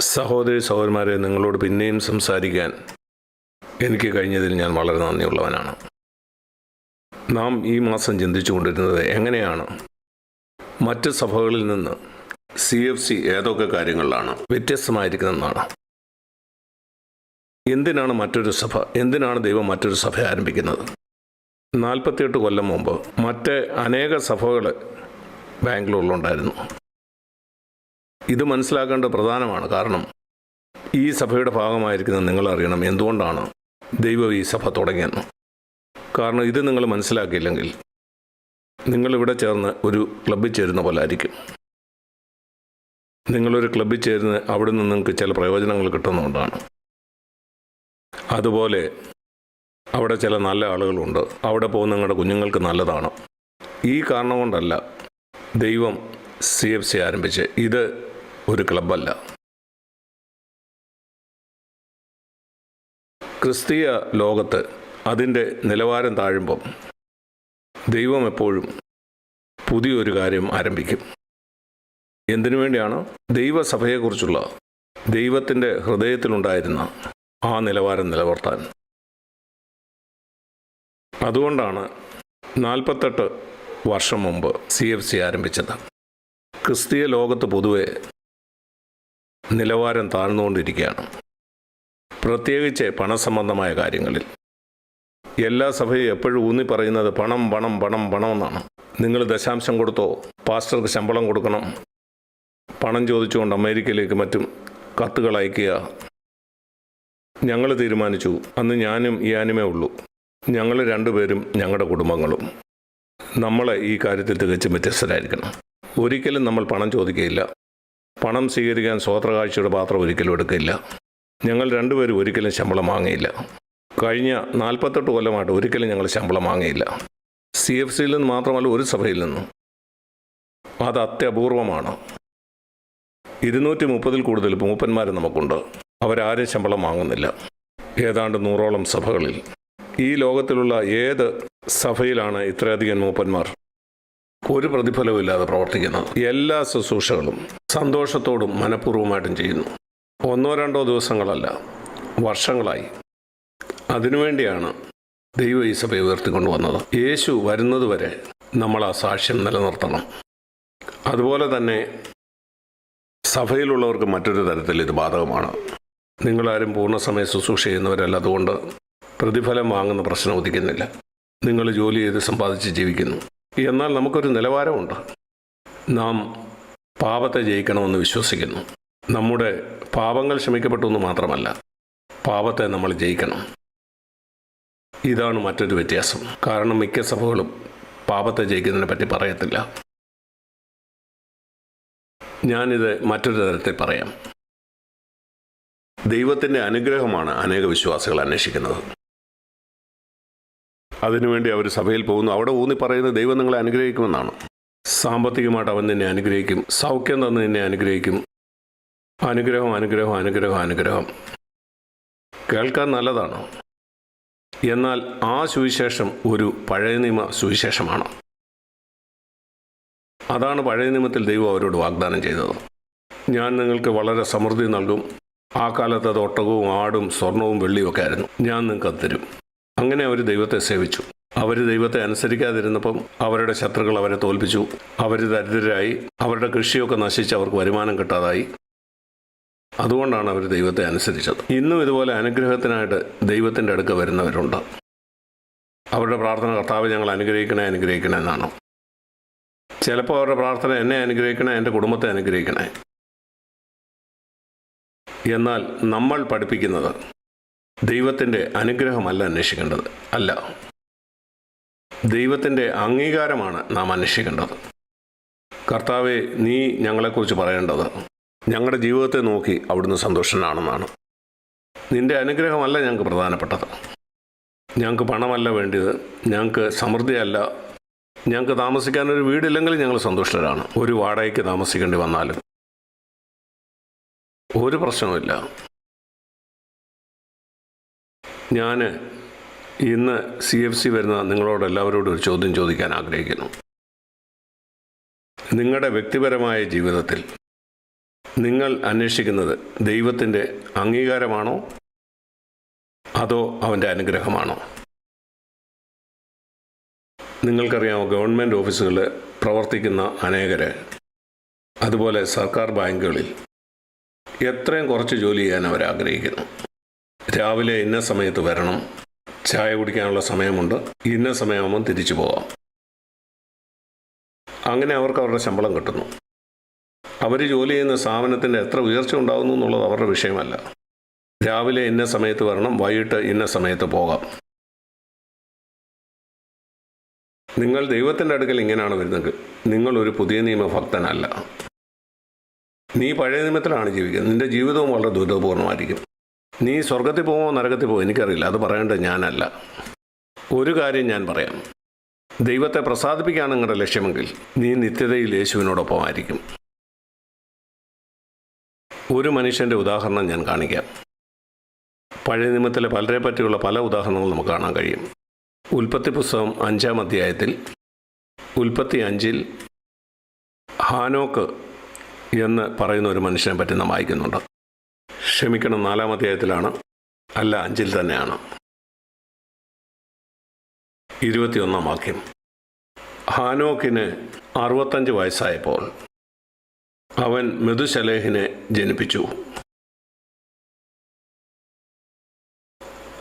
സഹോദരി സഹോദരന്മാരെ, നിങ്ങളോട് പിന്നെയും സംസാരിക്കാൻ എനിക്ക് കഴിഞ്ഞതിൽ ഞാൻ വളരെ നന്ദിയുള്ളവനാണ്. നാം ഈ മാസം ചിന്തിച്ചു കൊണ്ടിരുന്നത് എങ്ങനെയാണ് മറ്റ് സഭകളിൽ നിന്ന് CFC ഏതൊക്കെ കാര്യങ്ങളിലാണ് വ്യത്യസ്തമായിരിക്കുന്നതെന്നാണ്. എന്തിനാണ് മറ്റൊരു സഭ, എന്തിനാണ് ദൈവം മറ്റൊരു സഭ ആരംഭിക്കുന്നത്? 48 കൊല്ലം മുമ്പ് മറ്റ് അനേക സഭകൾ ബാംഗ്ലൂരിലുണ്ടായിരുന്നു. ഇത് മനസ്സിലാക്കേണ്ടത് പ്രധാനമാണ്. കാരണം ഈ സഭയുടെ ഭാഗമായിരിക്കുന്ന നിങ്ങളറിയണം എന്തുകൊണ്ടാണ് ദൈവം ഈ സഭ തുടങ്ങിയെന്ന്. കാരണം ഇത് നിങ്ങൾ മനസ്സിലാക്കിയില്ലെങ്കിൽ നിങ്ങളിവിടെ ചേർന്ന് ഒരു ക്ലബ്ബിൽ ചേരുന്ന പോലെ ആയിരിക്കും. നിങ്ങളൊരു ക്ലബ്ബിൽ ചേർന്ന് അവിടെ നിന്ന് നിങ്ങൾക്ക് ചില പ്രയോജനങ്ങൾ കിട്ടുന്നതുകൊണ്ടാണ്. അതുപോലെ അവിടെ ചില നല്ല ആളുകളുണ്ട്, അവിടെ പോകുന്ന നിങ്ങളുടെ കുഞ്ഞുങ്ങൾക്ക് നല്ലതാണ്. ഈ കാരണം കൊണ്ടല്ല ദൈവം CFC ആരംഭിച്ച്. ഇത് ഒരു ക്ലബ്ബല്ല. ക്രിസ്തീയ ലോകത്ത് അതിൻ്റെ നിലവാരം താഴുമ്പം ദൈവം എപ്പോഴും പുതിയൊരു കാര്യം ആരംഭിക്കും. എന്തിനു വേണ്ടിയാണ്? ദൈവസഭയെക്കുറിച്ചുള്ള ദൈവത്തിൻ്റെ ഹൃദയത്തിലുണ്ടായിരുന്ന ആ നിലവാരം നിലനിർത്താൻ. അതുകൊണ്ടാണ് 48 വർഷം മുമ്പ് CFC ആരംഭിച്ചത്. ക്രിസ്തീയ ലോകത്ത് പൊതുവെ നിലവാരം താഴ്ന്നുകൊണ്ടിരിക്കുകയാണ്, പ്രത്യേകിച്ച് പണസംബന്ധമായ കാര്യങ്ങളിൽ. എല്ലാ സഭയും എപ്പോഴും ഊന്നി പറയുന്നത് പണം പണം പണം പണം എന്നാണ്. നിങ്ങൾ ദശാംശം കൊടുത്തോ, പാസ്റ്റർക്ക് ശമ്പളം കൊടുക്കണം, പണം ചോദിച്ചുകൊണ്ട് അമേരിക്കയിലേക്ക് മറ്റും കത്തുകൾ അയക്കുക. ഞങ്ങൾ തീരുമാനിച്ചു, അന്ന് ഞാനും യാനുമേ ഉള്ളൂ, ഞങ്ങൾ രണ്ടുപേരും ഞങ്ങളുടെ കുടുംബങ്ങളും നമ്മളെ ഈ കാര്യത്തിൽ തികച്ചും വ്യത്യസ്തരായിരിക്കണം. ഒരിക്കലും നമ്മൾ പണം ചോദിക്കുകയില്ല. പണം സ്വീകരിക്കാൻ സ്വോത്രകാഴ്ചയുടെ പാത്രം ഒരിക്കലും എടുക്കില്ല. ഞങ്ങൾ രണ്ടുപേരും ഒരിക്കലും ശമ്പളം വാങ്ങിയില്ല. കഴിഞ്ഞ 48 കൊല്ലമായിട്ട് ഒരിക്കലും ഞങ്ങൾ ശമ്പളം വാങ്ങിയില്ല. CFCയിൽ നിന്ന് മാത്രമല്ല, ഒരു സഭയിൽ നിന്നും. അത് അത്യപൂർവമാണ്. 230 കൂടുതൽ മൂപ്പന്മാർ നമുക്കുണ്ട്. അവരാരും ശമ്പളം വാങ്ങുന്നില്ല. ഏതാണ്ട് 100ഓളം സഭകളിൽ. ഈ ലോകത്തിലുള്ള ഏത് സഭയിലാണ് ഇത്രയധികം മൂപ്പന്മാർ ഒരു പ്രതിഫലവും ഇല്ലാതെ പ്രവർത്തിക്കുന്നത്? എല്ലാ ശുശ്രൂഷകളും സന്തോഷത്തോടും മനഃപൂർവ്വമായിട്ടും ചെയ്യുന്നു. 1-2 ദിവസങ്ങളല്ല, വർഷങ്ങളായി. അതിനുവേണ്ടിയാണ് ദൈവം ഈ സഭയെ ഉയർത്തിക്കൊണ്ടുവന്നത്. യേശു വരുന്നതുവരെ നമ്മൾ ആ സാക്ഷ്യം നിലനിർത്തണം. അതുപോലെ തന്നെ സഭയിലുള്ളവർക്ക് മറ്റൊരു തരത്തിൽ ഇത് ബാധകമാണ്. നിങ്ങളാരും പൂർണ്ണസമയ ശുശ്രൂഷ ചെയ്യുന്നവരല്ല, അതുകൊണ്ട് പ്രതിഫലം വാങ്ങുന്ന പ്രശ്നം ഉദിക്കുന്നില്ല. നിങ്ങൾ ജോലി ചെയ്ത് സമ്പാദിച്ച് ജീവിക്കുന്നു. എന്നാൽ നമുക്കൊരു നിലവാരമുണ്ട്. നാം പാപത്തെ ജയിക്കണമെന്ന് വിശ്വസിക്കുന്നു. നമ്മുടെ പാപങ്ങൾ ക്ഷമിക്കപ്പെട്ടു എന്ന് മാത്രമല്ല, പാപത്തെ നമ്മൾ ജയിക്കണം. ഇതാണ് മറ്റൊരു വ്യത്യാസം. കാരണം മിക്ക സഭകളും പാപത്തെ ജയിക്കുന്നതിനെ പറ്റി പറയത്തില്ല. ഞാനിത് മറ്റൊരു തരത്തിൽ പറയാം. ദൈവത്തിൻ്റെ അനുഗ്രഹമാണ് അനേക വിശ്വാസികൾ അന്വേഷിക്കുന്നത്. അതിനുവേണ്ടി അവർ സഭയിൽ പോകുന്നു. അവിടെ ഊന്നി പറയുന്നത് ദൈവം നിങ്ങളെ അനുഗ്രഹിക്കുമെന്നാണ്. സാമ്പത്തികമായിട്ട് അവൻ നിന്നെ അനുഗ്രഹിക്കും, സൗഖ്യം തന്ന് നിന്നെ അനുഗ്രഹിക്കും. അനുഗ്രഹം അനുഗ്രഹം അനുഗ്രഹം അനുഗ്രഹം കേൾക്കാൻ നല്ലതാണ്. എന്നാൽ ആ സുവിശേഷം ഒരു പഴയ നിയമ സുവിശേഷമാണ്. അതാണ് പഴയ നിയമത്തിൽ ദൈവം അവരോട് വാഗ്ദാനം ചെയ്തത്. ഞാൻ നിങ്ങൾക്ക് വളരെ സമൃദ്ധി നൽകും. ആ കാലത്ത് അത് ഒട്ടകവും ആടും സ്വർണവും വെള്ളിയും ഒക്കെ ആയിരുന്നു. ഞാൻ നിങ്ങൾക്ക് അത് തരും. അങ്ങനെ അവർ ദൈവത്തെ സേവിച്ചു. അവർ ദൈവത്തെ അനുസരിക്കാതിരുന്നപ്പം അവരുടെ ശത്രുക്കൾ അവരെ തോൽപ്പിച്ചു. അവർ ദരിദ്രരായി, അവരുടെ കൃഷിയൊക്കെ നശിച്ച് അവർക്ക് വരുമാനം കിട്ടാതായി. അതുകൊണ്ടാണ് അവർ ദൈവത്തെ അനുസരിച്ചത്. ഇന്നും ഇതുപോലെ അനുഗ്രഹത്തിനായിട്ട് ദൈവത്തിൻ്റെ അടുക്ക വരുന്നവരുണ്ട്. അവരുടെ പ്രാർത്ഥന കർത്താവ് ഞങ്ങൾ അനുഗ്രഹിക്കണേ അനുഗ്രഹിക്കണേ എന്നാണ്. ചിലപ്പോൾ അവരുടെ പ്രാർത്ഥന എന്നെ അനുഗ്രഹിക്കണേ, എൻ്റെ കുടുംബത്തെ അനുഗ്രഹിക്കണേ. എന്നാൽ നമ്മൾ പഠിപ്പിക്കുന്നത് ദൈവത്തിൻ്റെ അനുഗ്രഹമല്ല അന്വേഷിക്കേണ്ടത്. അല്ല, ദൈവത്തിൻ്റെ അംഗീകാരമാണ് നാം അന്വേഷിക്കേണ്ടത്. കർത്താവെ, നീ ഞങ്ങളെക്കുറിച്ച് പറയേണ്ടത് ഞങ്ങളുടെ ജീവിതത്തെ നോക്കി അവിടുന്ന് സന്തോഷനാണെന്നാണ്. നിൻ്റെ അനുഗ്രഹമല്ല ഞങ്ങൾക്ക് പ്രധാനപ്പെട്ടത്. ഞങ്ങൾക്ക് പണമല്ല വേണ്ടിയത്, ഞങ്ങൾക്ക് സമൃദ്ധിയല്ല. ഞങ്ങൾക്ക് താമസിക്കാനൊരു വീടില്ലെങ്കിലും ഞങ്ങൾ സന്തുഷ്ടരാണ്. ഒരു വാടകയ്ക്ക് താമസിക്കേണ്ടി വന്നാലും ഒരു പ്രശ്നവുമില്ല. ഞാൻ ഇന്ന് CFC വരുന്ന നിങ്ങളോട് എല്ലാവരോടും ഒരു ചോദ്യം ചോദിക്കാൻ ആഗ്രഹിക്കുന്നു. നിങ്ങളുടെ വ്യക്തിപരമായ ജീവിതത്തിൽ നിങ്ങൾ അന്വേഷിക്കുന്നത് ദൈവത്തിൻ്റെ അംഗീകാരമാണോ അതോ അവൻ്റെ അനുഗ്രഹമാണോ? നിങ്ങൾക്കറിയാമോ, ഗവൺമെൻറ് ഓഫീസുകളിൽ പ്രവർത്തിക്കുന്ന അനേകർ, അതുപോലെ സർക്കാർ ബാങ്കുകളിൽ എത്രയും കുറച്ച് ജോലി ചെയ്യാൻ അവർ ആഗ്രഹിക്കുന്നു. രാവിലെ ഇന്ന സമയത്ത് വരണം, ചായ കുടിക്കാനുള്ള സമയമുണ്ട്, ഇന്ന സമയമാകുമ്പം തിരിച്ചു പോകാം. അങ്ങനെ അവർക്ക് അവരുടെ ശമ്പളം കിട്ടുന്നു. അവർ ജോലി ചെയ്യുന്ന സ്ഥാപനത്തിൻ്റെ എത്ര ഉയർച്ച ഉണ്ടാകുന്നു എന്നുള്ളത് അവരുടെ വിഷയമല്ല. രാവിലെ ഇന്ന സമയത്ത് വരണം, വൈകിട്ട് ഇന്ന സമയത്ത് പോകാം. നിങ്ങൾ ദൈവത്തിൻ്റെ അടുക്കൽ ഇങ്ങനെയാണ് വരുന്നത്, നിങ്ങളൊരു പുതിയ നിയമ ഭക്തനല്ല. നീ പഴയ നിയമത്തിലാണ് ജീവിക്കുന്നത്. നിൻ്റെ ജീവിതവും വളരെ ദുരിതപൂർണ്ണമായിരിക്കും. നീ സ്വർഗത്തിൽ പോകുമോ നരകത്തിൽ പോകുമോ എനിക്കറിയില്ല, അത് പറയേണ്ടത് ഞാനല്ല. ഒരു കാര്യം ഞാൻ പറയാം, ദൈവത്തെ പ്രസാദിപ്പിക്കുകയാണ് നിങ്ങളുടെ ലക്ഷ്യമെങ്കിൽ നീ നിത്യതയിൽ യേശുവിനോടൊപ്പമായിരിക്കും. ഒരു മനുഷ്യൻ്റെ ഉദാഹരണം ഞാൻ കാണിക്കാം. പഴയ നിയമത്തിലെ പലരെ പറ്റിയുള്ള പല ഉദാഹരണങ്ങളും നമുക്ക് കാണാൻ കഴിയും. ഉൽപ്പത്തി പുസ്തകം 5-ാം അധ്യായത്തിൽ ഉൽപ്പത്തി 5-ൽ ഹാനോക്ക് എന്ന് പറയുന്ന ഒരു മനുഷ്യനെ പറ്റി നാം വായിക്കുന്നുണ്ട്. ക്ഷമിക്കണം, 4-ാം അധ്യായത്തിലാണ്, അല്ല 5-ൽ തന്നെയാണ്. 21-ാം വാക്യം. ഹാനോക്കിന് 65 വയസ്സായപ്പോൾ അവൻ മെതുശലേഹിനെ ജനിപ്പിച്ചു.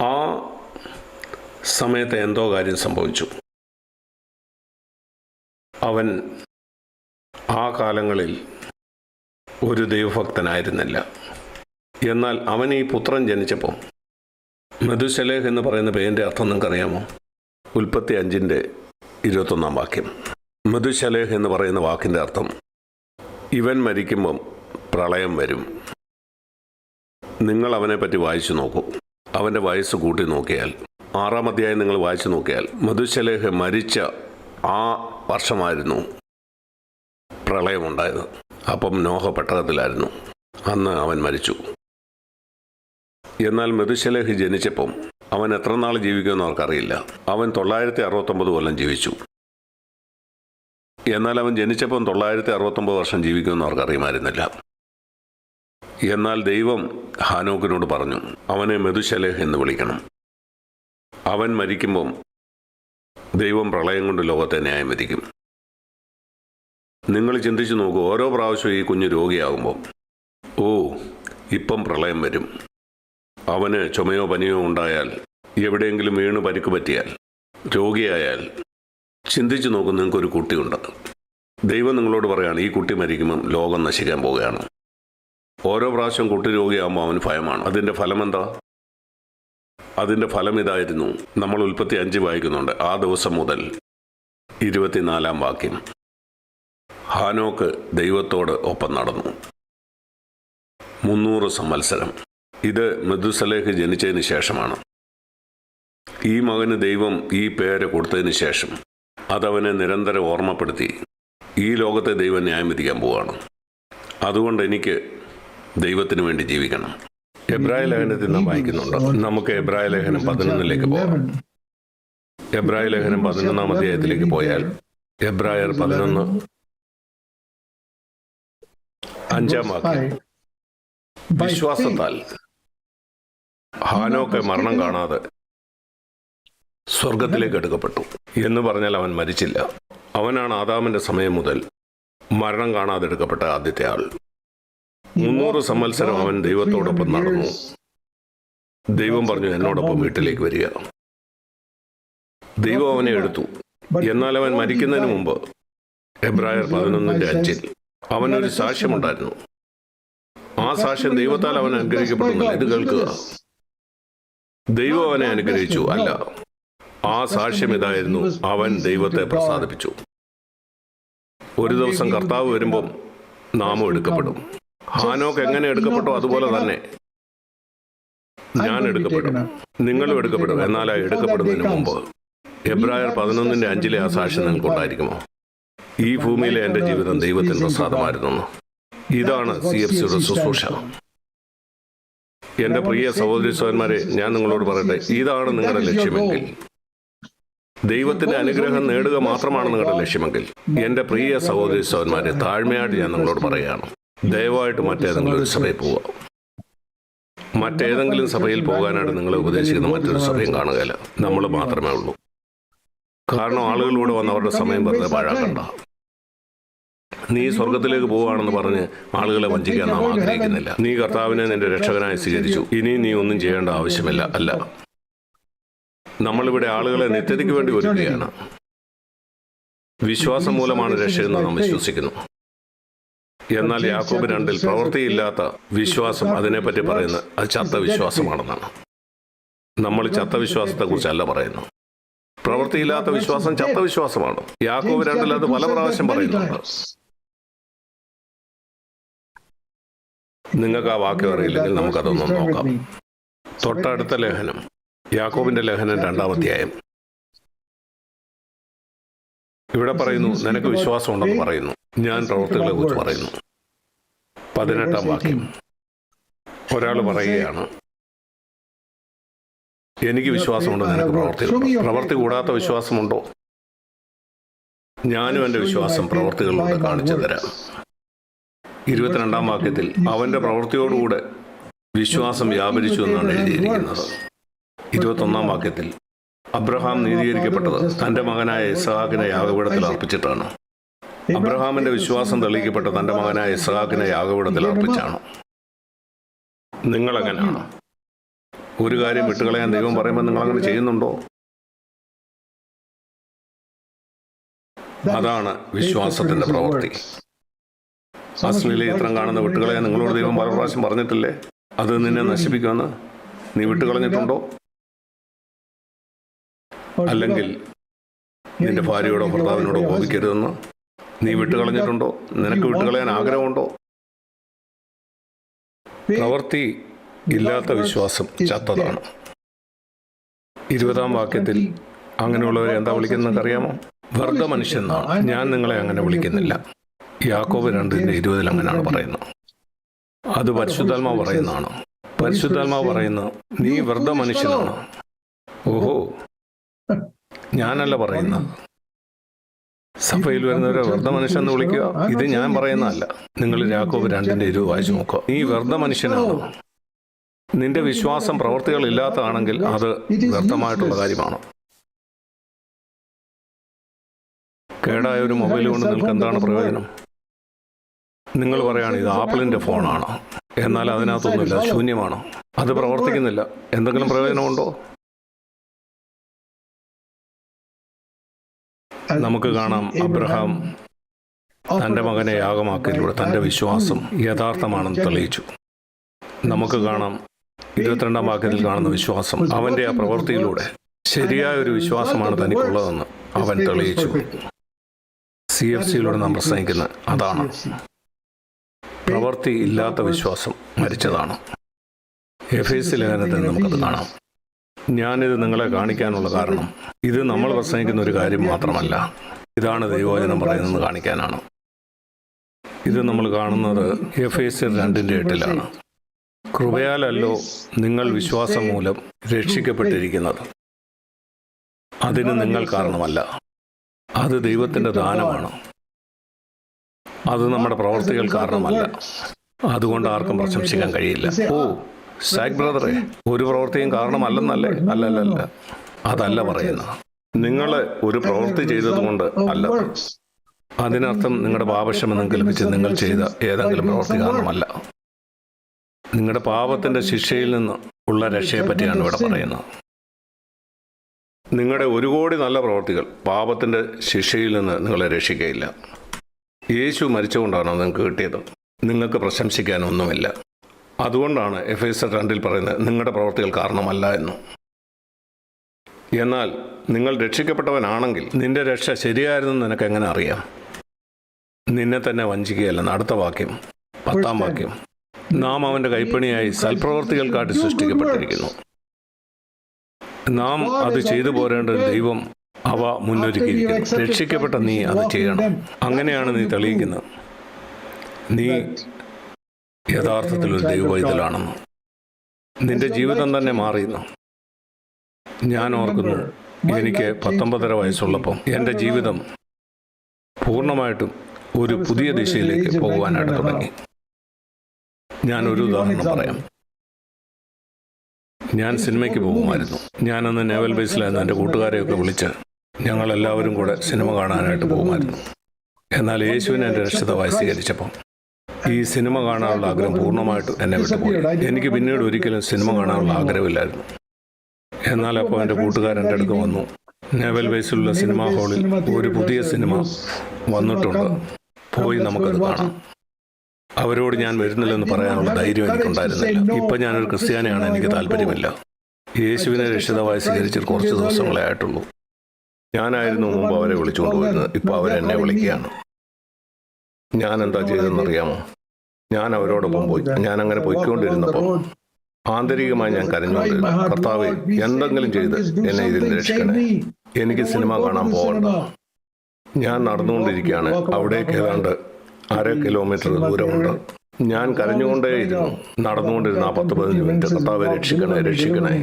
ആ സമയത്ത് എന്തോ കാര്യം സംഭവിച്ചു. അവൻ ആ കാലങ്ങളിൽ ഒരു ദൈവഭക്തനായിരുന്നില്ല. എന്നാൽ അവൻ ഈ പുത്രൻ ജനിച്ചപ്പോൾ, മെതുശലേഹ് എന്ന് പറയുന്ന പേരിൻ്റെ അർത്ഥം നിങ്ങൾക്കറിയാമോ? ഉൽപ്പത്തി 5-ന്റെ 21-ാം വാക്യം. മെതുശലേഹ് എന്ന് പറയുന്ന വാക്കിൻ്റെ അർത്ഥം ഇവൻ മരിക്കുമ്പം പ്രളയം വരും. നിങ്ങൾ അവനെപ്പറ്റി വായിച്ചു നോക്കൂ. അവൻ്റെ വയസ്സ് കൂട്ടി നോക്കിയാൽ 6-ാം അധ്യായം നിങ്ങൾ വായിച്ചു നോക്കിയാൽ മെതുശലേഹ് മരിച്ച ആ വർഷമായിരുന്നു പ്രളയമുണ്ടായത്. അപ്പം നോഹ പെട്ടകത്തിലായിരുന്നു. അന്ന് അവൻ മരിച്ചു. എന്നാൽ മെതുശലേഹ് ജനിച്ചപ്പം അവൻ എത്ര നാൾ ജീവിക്കുമെന്ന് അവർക്കറിയില്ല. അവൻ 969 കൊല്ലം ജീവിച്ചു. എന്നാൽ അവൻ ജനിച്ചപ്പം 969 വർഷം ജീവിക്കുമെന്ന് അവർക്കറിയുമായിരുന്നില്ല. എന്നാൽ ദൈവം ഹാനോക്കിനോട് പറഞ്ഞു, അവനെ മെതുശലേഹ് എന്ന് വിളിക്കണം. അവൻ മരിക്കുമ്പം ദൈവം പ്രളയം കൊണ്ട് ലോകത്തെ ന്യായം വിധിക്കും. നിങ്ങൾ ചിന്തിച്ചു നോക്കൂ, ഓരോ പ്രാവശ്യവും ഈ കുഞ്ഞ് രോഗിയാകുമ്പോൾ, ഓ ഇപ്പം പ്രളയം വരും, അവന് ചുമയോ പനിയോ ഉണ്ടായാൽ, എവിടെയെങ്കിലും വീണ് പരിക്ക് പറ്റിയാൽ, രോഗിയായാൽ, ചിന്തിച്ചു നോക്കും, നിങ്ങൾക്കൊരു കുട്ടിയുണ്ട്. ദൈവം നിങ്ങളോട് പറയുകയാണ്, ഈ കുട്ടി മരിക്കുമ്പം ലോകം നശിക്കാൻ പോവുകയാണ്. ഓരോ പ്രാവശ്യം കുട്ടി രോഗിയാകുമ്പോൾ അവന് ഭയമാണ്. അതിൻ്റെ ഫലം എന്താ? അതിൻ്റെ ഫലം ഇതായിരുന്നു. നമ്മൾ ഉൽപ്പത്തി 5 വായിക്കുന്നുണ്ട്. ആ ദിവസം മുതൽ 24-ാം വാക്യം. ഹാനോക്ക് ദൈവത്തോട് ഒപ്പം നടന്നു 300 സംവത്സരം. ഇത് മെതുശലേഹ് ജനിച്ചതിന് ശേഷമാണ്. ഈ മകന് ദൈവം ഈ പേര് കൊടുത്തതിന് ശേഷം അതവനെ നിരന്തരം ഓർമ്മപ്പെടുത്തി, ഈ ലോകത്തെ ദൈവം ന്യായം വിധിക്കാൻ പോവുകയാണ്. അതുകൊണ്ട് എനിക്ക് ദൈവത്തിന് വേണ്ടി ജീവിക്കണം. എബ്രായ ലേഖനത്തിൽ നാം വായിക്കുന്നുണ്ട്. നമുക്ക് എബ്രായ ലേഖനം 11-ലേക്ക് പോകാം. എബ്രായ ലേഖനം 11-ാം അധ്യായത്തിലേക്ക് പോയാൽ എബ്രായർ 11 5-ാം വാക്യം. വിശ്വാസത്താൽ ഹാനോക്ക് മരണം കാണാതെ സ്വർഗത്തിലേക്ക് എടുക്കപ്പെട്ടു എന്ന് പറഞ്ഞാൽ അവൻ മരിച്ചില്ല. അവനാണ് ആദാമിന്റെ സമയം മുതൽ മരണം കാണാതെ എടുക്കപ്പെട്ട ആദ്യത്തെ ആൾ. 300 സംവത്സരം അവൻ ദൈവത്തോടൊപ്പം നടന്നു. ദൈവം പറഞ്ഞു, എന്നോടൊപ്പം വീട്ടിലേക്ക് വരിക. ദൈവം അവനെ എടുത്തു. എന്നാൽ അവൻ മരിക്കുന്നതിന് മുമ്പ് എബ്രായർ 11:5 അവനൊരു സാക്ഷ്യമുണ്ടായിരുന്നു. ആ സാക്ഷ്യം ദൈവത്താൽ അവൻ അനുഗ്രഹിക്കപ്പെടുന്നില്ല. ഇത് കേൾക്കുക, ദൈവം അവനെ അനുഗ്രഹിച്ചു അല്ല, ആ സാക്ഷ്യം ഇതായിരുന്നു, അവൻ ദൈവത്തെ പ്രസാദിപ്പിച്ചു. ഒരു ദിവസം കർത്താവ് വരുമ്പം നാമും എടുക്കപ്പെടും. ഹാനോക്ക് എങ്ങനെ എടുക്കപ്പെട്ടോ അതുപോലെ തന്നെ ഞാൻ എടുക്കപ്പെടും, നിങ്ങളും എടുക്കപ്പെടും. എന്നാൽ ആ എടുക്കപ്പെടുന്നതിന് മുമ്പ് എബ്രായർ 11:5 ആ സാക്ഷ്യം നിങ്ങൾക്കുണ്ടായിരിക്കുമോ? ഈ ഭൂമിയിലെ എൻ്റെ ജീവിതം ദൈവത്തിന് പ്രസാദമായിരുന്നു. ഇതാണ് CFCയുടെ ശുശ്രൂഷ. എൻ്റെ പ്രിയ സഹോദരി സഹോദരന്മാരെ, ഞാൻ നിങ്ങളോട് പറയട്ടെ, ഇതാണ് നിങ്ങളുടെ ലക്ഷ്യമെങ്കിൽ, ദൈവത്തിന്റെ അനുഗ്രഹം നേടുക മാത്രമാണ് നിങ്ങളുടെ ലക്ഷ്യമെങ്കിൽ, എൻ്റെ പ്രിയ സഹോദരി സഹോദരന്മാരെ, താഴ്മയായിട്ട് ഞാൻ നിങ്ങളോട് പറയുകയാണ്, ദയവായിട്ട് മറ്റേതെങ്കിലും ഒരു സഭയിൽ പോവുക. മറ്റേതെങ്കിലും സഭയിൽ പോകാനായിട്ട് നിങ്ങളെ ഉപദേശിക്കുന്ന മറ്റൊരു സഭയും കാണുകയില്ല. നമ്മൾ മാത്രമേ ഉള്ളൂ. കാരണം ആളുകളിലൂടെ വന്ന് അവരുടെ സമയം വെറുതെ പാഴാക്കണ്ട. നീ സ്വർഗത്തിലേക്ക് പോവുകയാണെന്ന് പറഞ്ഞ് ആളുകളെ വഞ്ചിക്കാൻ നാം ആഗ്രഹിക്കുന്നില്ല. നീ കർത്താവിനെ നിന്റെ രക്ഷകനായി സ്വീകരിച്ചു, ഇനി നീ ഒന്നും ചെയ്യേണ്ട ആവശ്യമില്ല. അല്ല, നമ്മളിവിടെ ആളുകളെ നിത്യതയ്ക്ക് വേണ്ടി ഒരുക്കുകയാണ്. വിശ്വാസം മൂലമാണ് രക്ഷയെന്ന് നാം വിശ്വസിക്കുന്നു. എന്നാൽ യാക്കോബ് 2 പ്രവൃത്തിയില്ലാത്ത വിശ്വാസം അതിനെപ്പറ്റി പറയുന്നത് അത് ചത്ത വിശ്വാസമാണെന്നാണ്. നമ്മൾ ചത്ത വിശ്വാസത്തെക്കുറിച്ചല്ല പറയുന്നു. പ്രവൃത്തിയില്ലാത്ത വിശ്വാസം ചത്ത വിശ്വാസമാണ്. യാക്കോബ് 2 അത് പല പ്രാവശ്യം പറയുന്നുണ്ട്. നിങ്ങൾക്ക് ആ വാക്യം അറിയില്ലെങ്കിൽ നമുക്കതൊന്നും നോക്കാം. തൊട്ടടുത്ത ലേഖനം, യാക്കോബിന്റെ ലേഖനം 2-ാം അധ്യായം. ഇവിടെ പറയുന്നു, നിനക്ക് വിശ്വാസം ഉണ്ടെന്ന് പറയുന്നു, ഞാൻ പ്രവൃത്തികളെ കുറിച്ച് പറയുന്നു. 18-ാം വാക്യം, ഒരാൾ പറയുകയാണ്, എനിക്ക് വിശ്വാസമുണ്ട്, നിനക്ക് പ്രവൃത്തികളുണ്ടോ? പ്രവൃത്തി കൂടാത്ത വിശ്വാസമുണ്ടോ? ഞാനും എൻ്റെ വിശ്വാസം പ്രവൃത്തികളിലൂടെ കാണിച്ചു തരാം. 22-ാം വാക്യത്തിൽ അവൻ്റെ പ്രവൃത്തിയോടുകൂടെ വിശ്വാസം വ്യാപരിച്ചു എന്നാണ് എഴുതിയിരിക്കുന്നത്. 21-ാം വാക്യത്തിൽ അബ്രഹാം നീതീകരിക്കപ്പെട്ടത് തൻ്റെ മകനായ ഇസ്ഹാക്കിനെ യാഗപീഠത്തിൽ അർപ്പിച്ചിട്ടാണ്. അബ്രഹാമിന്റെ വിശ്വാസം തെളിയിക്കപ്പെട്ട തൻ്റെ മകനായ ഇസ്ഹാക്കിനെ യാഗപീഠത്തിൽ അർപ്പിച്ചാണ്. നിങ്ങളെങ്ങനെയാണ്? ഒരു കാര്യം വിട്ടുകളയാൻ ദൈവം പറയുമ്പോൾ നിങ്ങളങ്ങനെ ചെയ്യുന്നുണ്ടോ? അതാണ് വിശ്വാസത്തിന്റെ പ്രവൃത്തി. അശ്ലീലചിത്രം കാണുന്ന വിട്ടുകളയാൻ നിങ്ങളോട് ദൈവം പല പ്രാവശ്യം പറഞ്ഞിട്ടില്ലേ? അത് നിന്നെ നശിപ്പിക്കുമെന്ന്. നീ വിട്ടുകളഞ്ഞിട്ടുണ്ടോ? അല്ലെങ്കിൽ നിന്റെ ഭാര്യയോടോ ഭർത്താവിനോടോ കോപിക്കരുതെന്ന് നീ വിട്ടുകളഞ്ഞിട്ടുണ്ടോ? നിനക്ക് വിട്ടുകളയാൻ ആഗ്രഹമുണ്ടോ? പ്രവൃത്തി ഇല്ലാത്ത വിശ്വാസം ചത്തതാണ്. 20-ാം വാക്യത്തിൽ അങ്ങനെയുള്ളവരെ എന്താ വിളിക്കുന്നത് അറിയാമോ? വെറുതെ മനുഷ്യൻ എന്നാണ്. ഞാൻ നിങ്ങളെ അങ്ങനെ വിളിക്കുന്നില്ല. യാക്കോബ് 2:20 അങ്ങനെയാണ് പറയുന്നത്. അത് പരിശുദ്ധാത്മാവ് പറയുന്നതാണ്. പരിശുദ്ധാത്മാവ് പറയുന്നത് നീ വെറുതെ മനുഷ്യനാണ്. ഓഹോ, ഞാനല്ല പറയുന്നത്. സഭയിൽ വരുന്നവരെ വെറുതെ മനുഷ്യൻ എന്ന് വിളിക്കുക, ഇത് ഞാൻ പറയുന്നതല്ല. നിങ്ങൾ യാക്കോബ് 2:20 വായിച്ചു നോക്കുക. നീ വെറുതെ മനുഷ്യനാണ്. നിന്റെ വിശ്വാസം പ്രവൃത്തികൾ ഇല്ലാത്തതാണെങ്കിൽ അത് വ്യർത്ഥമായിട്ടുള്ള കാര്യമാണ്. കേടായ ഒരു മൊബൈൽ കൊണ്ട് നിങ്ങൾക്ക് എന്താണ് പ്രയോജനം? നിങ്ങൾ പറയാണ് ഇത് ആപ്പിളിന്റെ ഫോണാണ്, എന്നാൽ അതിനകത്തൊന്നുമില്ല, ശൂന്യമാണ്, അത് പ്രവർത്തിക്കുന്നില്ല. എന്തെങ്കിലും പ്രയോജനമുണ്ടോ? നമുക്ക് കാണാം, അബ്രഹാം തൻ്റെ മകനെ യാഗമാക്കിയതിലൂടെ തൻ്റെ വിശ്വാസം യഥാർത്ഥമാണെന്ന് തെളിയിച്ചു. നമുക്ക് കാണാം 22-ാം വാക്യത്തിൽ കാണുന്ന വിശ്വാസം അവൻ്റെ ആ പ്രവൃത്തിയിലൂടെ ശരിയായ ഒരു വിശ്വാസമാണ് തനിക്കുള്ളതെന്ന് അവൻ തെളിയിച്ചു. CFCയിലൂടെ നാം പ്രസംഗിക്കുന്ന അതാണ്. പ്രവൃത്തി ഇല്ലാത്ത വിശ്വാസം മരിച്ചതാണ്. എഫേസ്യ ലേഖനത്തിൽ നമുക്കത് കാണാം. ഞാനിത് നിങ്ങളെ കാണിക്കാനുള്ള കാരണം ഇത് നമ്മൾ പ്രസംഗിക്കുന്ന ഒരു കാര്യം മാത്രമല്ല, ഇതാണ് ദൈവവചനം പറയുന്നത് കാണിക്കാനാണ്. ഇത് നമ്മൾ കാണുന്നത് എഫേസ്യർ 2:8 കൃപയാലല്ലോ നിങ്ങൾ വിശ്വാസം മൂലം രക്ഷിക്കപ്പെട്ടിരിക്കുന്നത്, അതിന് നിങ്ങൾ കാരണമല്ല, അത് ദൈവത്തിൻ്റെ ദാനമാണ്, അത് നമ്മുടെ പ്രവർത്തികൾ കാരണമല്ല, അതുകൊണ്ട് ആർക്കും പ്രശംസിക്കാൻ കഴിയില്ല. ഓ സാക് ബ്രദറെ, ഒരു പ്രവൃത്തിയും കാരണമല്ലെന്നല്ലേ? അല്ലല്ല, അതല്ല പറയുന്നത്. നിങ്ങൾ ഒരു പ്രവൃത്തി ചെയ്തതുകൊണ്ട് അല്ല. അതിനർത്ഥം നിങ്ങളുടെ പാപക്ഷമ നിങ്ങൾക്ക് ലഭിച്ച് നിങ്ങൾ ചെയ്ത ഏതെങ്കിലും പ്രവൃത്തി കാരണമല്ല. നിങ്ങളുടെ പാപത്തിന്റെ ശിക്ഷയിൽ നിന്ന് ഉള്ള രക്ഷയെ പറ്റിയാണ് ഇവിടെ പറയുന്നത്. നിങ്ങളുടെ 1 കോടി നല്ല പ്രവൃത്തികൾ പാപത്തിന്റെ ശിക്ഷയിൽ നിന്ന് നിങ്ങളെ രക്ഷിക്കുകയില്ല. യേശു മരിച്ചുകൊണ്ടാണ് നിങ്ങൾക്ക് കിട്ടിയത്. നിങ്ങൾക്ക് പ്രശംസിക്കാനൊന്നുമില്ല. അതുകൊണ്ടാണ് എഫേസ്യർ 2 പറയുന്നത് നിങ്ങളുടെ പ്രവൃത്തികൾ കാരണമല്ല എന്ന്. എന്നാൽ നിങ്ങൾ രക്ഷിക്കപ്പെട്ടവനാണെങ്കിൽ നിന്റെ രക്ഷ ശരിയായിരുന്നെന്ന് നിനക്ക് എങ്ങനെ അറിയാം? നിന്നെ തന്നെ വഞ്ചിക്കുകയല്ലെന്ന്. അടുത്ത വാക്യം, 10-ാം വാക്യം, നാം അവൻ്റെ കൈപ്പണിയായി സൽപ്രവൃത്തികൾക്കാട്ടി സൃഷ്ടിക്കപ്പെട്ടിരിക്കുന്നു. നാം അത് ചെയ്തു പോരേണ്ട ദൈവം അവ മുന്നൊരുക്കിയിരിക്കുന്നു. രക്ഷിക്കപ്പെട്ട നീ അത് ചെയ്യണം. അങ്ങനെയാണ് നീ തെളിയിക്കുന്നത് നീ യഥാർത്ഥത്തിൽ ഒരു ദൈവവൈതലാണെന്ന്. നിന്റെ ജീവിതം തന്നെ മാറിയെന്ന്. ഞാൻ ഓർക്കുന്നു, എനിക്ക് 19.5 വയസ്സുള്ളപ്പം എൻ്റെ ജീവിതം പൂർണ്ണമായിട്ടും ഒരു പുതിയ ദിശയിലേക്ക് പോകുവാനായിട്ട് തുടങ്ങി. ഞാനൊരു ഉദാഹരണം പറയാം. ഞാൻ സിനിമയ്ക്ക് പോകുമായിരുന്നു. ഞാനന്ന് നേവൽ ബേസിലായിരുന്നു. എൻ്റെ കൂട്ടുകാരെയൊക്കെ വിളിച്ച് ഞങ്ങളെല്ലാവരും കൂടെ സിനിമ കാണാനായിട്ട് പോകുമായിരുന്നു. എന്നാൽ യേശുവിനെ എൻ്റെ രക്ഷിതാവായി സ്വീകരിച്ചപ്പം ഈ സിനിമ കാണാനുള്ള ആഗ്രഹം പൂർണ്ണമായിട്ട് എന്നെ വിട്ടുപോയി. എനിക്ക് പിന്നീട് ഒരിക്കലും സിനിമ കാണാനുള്ള ആഗ്രഹമില്ലായിരുന്നു. എന്നാൽ അപ്പോൾ എൻ്റെ കൂട്ടുകാരൻ്റെ അടുത്ത് വന്നു, നേവൽ ബേസിലുള്ള സിനിമാ ഹാളിൽ ഒരു പുതിയ സിനിമ വന്നിട്ടുണ്ട്, പോയി നമുക്കത് കാണാം. അവരോട് ഞാൻ വരുന്നില്ലെന്ന് പറയാനുള്ള ധൈര്യം എനിക്കുണ്ടായിരുന്നില്ല. ഇപ്പം ഞാനൊരു ക്രിസ്ത്യാനിയാണ്, എനിക്ക് താല്പര്യമില്ല. യേശുവിനെ രക്ഷിതാവായി സ്വീകരിച്ചിട്ട് കുറച്ച് ദിവസങ്ങളേ ആയിട്ടുള്ളൂ. ഞാനായിരുന്നു മുമ്പ് അവരെ വിളിച്ചുകൊണ്ടുപോയിരുന്നത്. ഇപ്പോൾ അവരെന്നെ വിളിക്കുകയാണ്. ഞാൻ എന്താ ചെയ്തതെന്നറിയാമോ? ഞാൻ അവരോടൊപ്പം പോയി. ഞാൻ അങ്ങനെ പോയിക്കൊണ്ടിരുന്നപ്പോൾ ആന്തരികമായി ഞാൻ കരഞ്ഞുകൊണ്ടിരുന്നു, കർത്താവേ, എന്തെങ്കിലും ചെയ്ത് എന്നെ ഇതിൽ രക്ഷിക്കണേ, എനിക്ക് സിനിമ കാണാൻ പോകണ്ട. ഞാൻ നടന്നുകൊണ്ടിരിക്കുകയാണ്. അവിടേക്ക് ഏതാണ്ട് 1/2 കിലോമീറ്റർ ദൂരമുണ്ട്. ഞാൻ കരഞ്ഞുകൊണ്ടേയിരുന്നു. നടന്നുകൊണ്ടിരുന്ന 10-15 മിനിറ്റ്, കർത്താവെ രക്ഷിക്കണേ, രക്ഷിക്കണേ.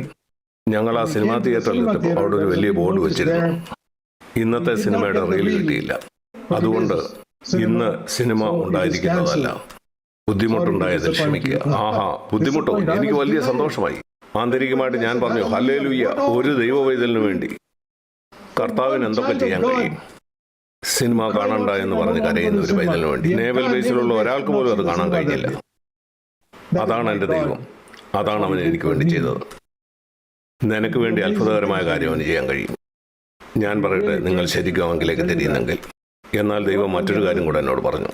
ഞങ്ങൾ ആ സിനിമാ തിയേറ്ററിൽ എത്തിയപ്പോൾ അവിടെ ഒരു വലിയ ബോർഡ് വെച്ചിരുന്നു, ഇന്നത്തെ സിനിമയുടെ റീൽ കിട്ടിയില്ല, അതുകൊണ്ട് ഇന്ന് സിനിമ ഉണ്ടായിരിക്കുന്നതല്ല, ബുദ്ധിമുട്ടുണ്ടായതിൽ ക്ഷമിക്കുക. ആഹാ, ബുദ്ധിമുട്ടോ? എനിക്ക് വലിയ സന്തോഷമായി. ആന്തരികമായിട്ട് ഞാൻ പറഞ്ഞു, ഹല്ലേലൂയ, ഒരു ദൈവവൈതലിനു വേണ്ടി കർത്താവിന് എന്തൊക്കെ ചെയ്യാൻ കഴിയും. സിനിമ കാണണ്ട എന്ന് പറഞ്ഞ് കരയുന്ന ഒരു വൈതലിനു വേണ്ടി നേവൽ ബേസിലുള്ള ഒരാൾക്ക് പോലും അത് കാണാൻ കഴിഞ്ഞില്ല. അതാണ് എൻ്റെ ദൈവം, അതാണ് അവൻ എനിക്ക് വേണ്ടി ചെയ്തത്. നിനക്ക് വേണ്ടി അത്ഭുതകരമായ കാര്യം അവന് ചെയ്യാൻ കഴിയും. ഞാൻ പറയട്ടെ, നിങ്ങൾ ശരിക്കും അവങ്കിലേക്ക് തിരിയുന്നെങ്കിൽ. എന്നാൽ ദൈവം മറ്റൊരു കാര്യം കൂടെ എന്നോട് പറഞ്ഞു,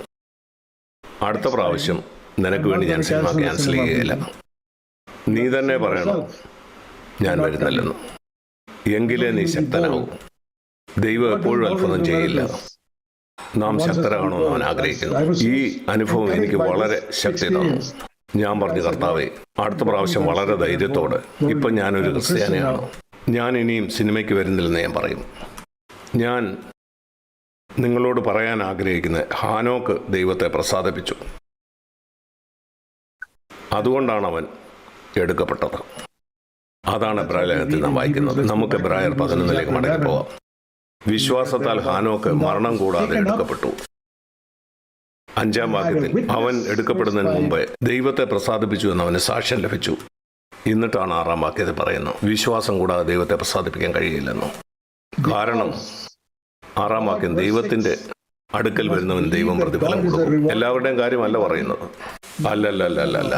അടുത്ത പ്രാവശ്യം നിനക്ക് വേണ്ടി ഞാൻ സിനിമ ക്യാൻസൽ ചെയ്യുകയില്ല. നീ തന്നെ പറയണം ഞാൻ വരുന്നില്ലെന്ന്, എങ്കിലേ നീ ശക്തനാവും. ദൈവം എപ്പോഴും അത്ഭുതം ചെയ്യില്ല, നാം ശക്തരാകണമെന്ന് അവൻ ആഗ്രഹിക്കുന്നു. ഈ അനുഭവം എനിക്ക് വളരെ ശക്തി തന്നു. ഞാൻ പറഞ്ഞു, കർത്താവേ, അടുത്ത പ്രാവശ്യം വളരെ ധൈര്യത്തോടെ, ഇപ്പം ഞാനൊരു ക്രിസ്ത്യാനിയാണ്, ഞാൻ ഇനിയും സിനിമയ്ക്ക് വരുന്നില്ലെന്ന് ഞാൻ പറയും. ഞാൻ നിങ്ങളോട് പറയാൻ ആഗ്രഹിക്കുന്ന ഹാനോക്ക് ദൈവത്തെ പ്രസാദിപ്പിച്ചു. അതുകൊണ്ടാണ് അവൻ എടുക്കപ്പെട്ടത്. അതാണ് എബ്രായ ലേഖനത്തിൽ നാം വായിക്കുന്നത്. നമുക്ക് എബ്രായർ 11 മടങ്ങി പോവാം. വിശ്വാസത്താൽ ഹാനോക്ക് മരണം കൂടാതെ എടുക്കപ്പെട്ടു. 5-ാം വാക്യത്തിൽ അവൻ എടുക്കപ്പെടുന്നതിന് മുമ്പേ ദൈവത്തെ പ്രസാദിപ്പിച്ചു എന്ന് അവന് സാക്ഷ്യം ലഭിച്ചു. എന്നിട്ടാണ് 6-ാം വാക്യത്തിൽ പറയുന്നത്, വിശ്വാസം കൂടാതെ ദൈവത്തെ പ്രസാദിപ്പിക്കാൻ കഴിയില്ലെന്നോ. കാരണം 6-ാം വാക്യം, ദൈവത്തിന്റെ അടുക്കൽ വരുന്നവൻ ദൈവം പ്രതിഫലം കൊടുക്കും. എല്ലാവരുടെയും കാര്യമല്ല പറയുന്നത്. അല്ല,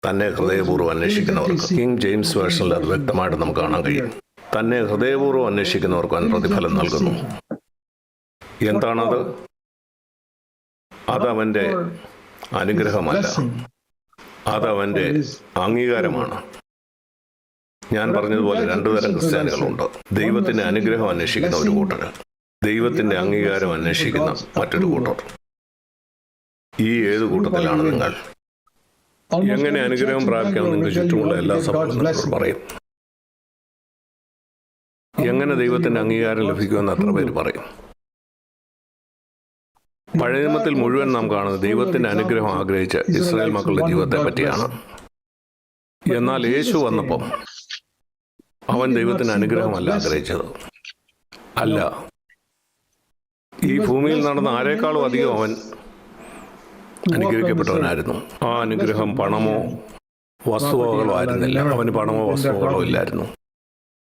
തന്നെ ഹൃദയപൂർവ്വം അന്വേഷിക്കുന്നവർക്ക്. കിങ് ജെയിംസ് വേർഷനിൽ അത് വ്യക്തമായിട്ട് നമുക്ക് കാണാൻ കഴിയും. തന്നെ ഹൃദയപൂർവ്വം അന്വേഷിക്കുന്നവർക്ക് അവൻ പ്രതിഫലം നൽകുന്നു. എന്താണത്? അതവന്റെ അനുഗ്രഹമല്ല, അതവന്റെ അംഗീകാരമാണ്. ഞാൻ പറഞ്ഞതുപോലെ 2 തരം ക്രിസ്ത്യാനികളുണ്ട്. ദൈവത്തിന്റെ അനുഗ്രഹം അന്വേഷിക്കുന്ന ഒരു കൂട്ടർ, ദൈവത്തിന്റെ അംഗീകാരം അന്വേഷിക്കുന്ന മറ്റൊരു കൂട്ടർ. ഈ ഏത് കൂട്ടത്തിലാണ് നിങ്ങൾ? എങ്ങനെ അനുഗ്രഹം പ്രാപിക്കാൻ നിങ്ങൾക്ക് ചുറ്റുമുള്ള എല്ലാ സഭകളും പറയും. എങ്ങനെ ദൈവത്തിന്റെ അംഗീകാരം ലഭിക്കുമെന്ന് എത്ര പേര് പറയും? പഴയ നിയമത്തിൽ മുഴുവൻ നാം കാണുന്നത് ദൈവത്തിന്റെ അനുഗ്രഹം ആഗ്രഹിച്ച ഇസ്രായേൽ മക്കളുടെ ജീവിതത്തെ പറ്റിയാണ്. എന്നാൽ യേശു വന്നപ്പോൾ അവൻ ദൈവത്തിന്റെ അനുഗ്രഹമല്ല ആഗ്രഹിച്ചത്. അല്ല, ഈ ഭൂമിയിൽ നടന്ന ആരെക്കാളും അധികം അവൻ അനുഗ്രഹിക്കപ്പെട്ടവനായിരുന്നു. ആ അനുഗ്രഹം പണമോ വസ്തുവകളോ ആയിരുന്നില്ല. അവന് പണമോ വസ്തുവകളോ ഇല്ലായിരുന്നു.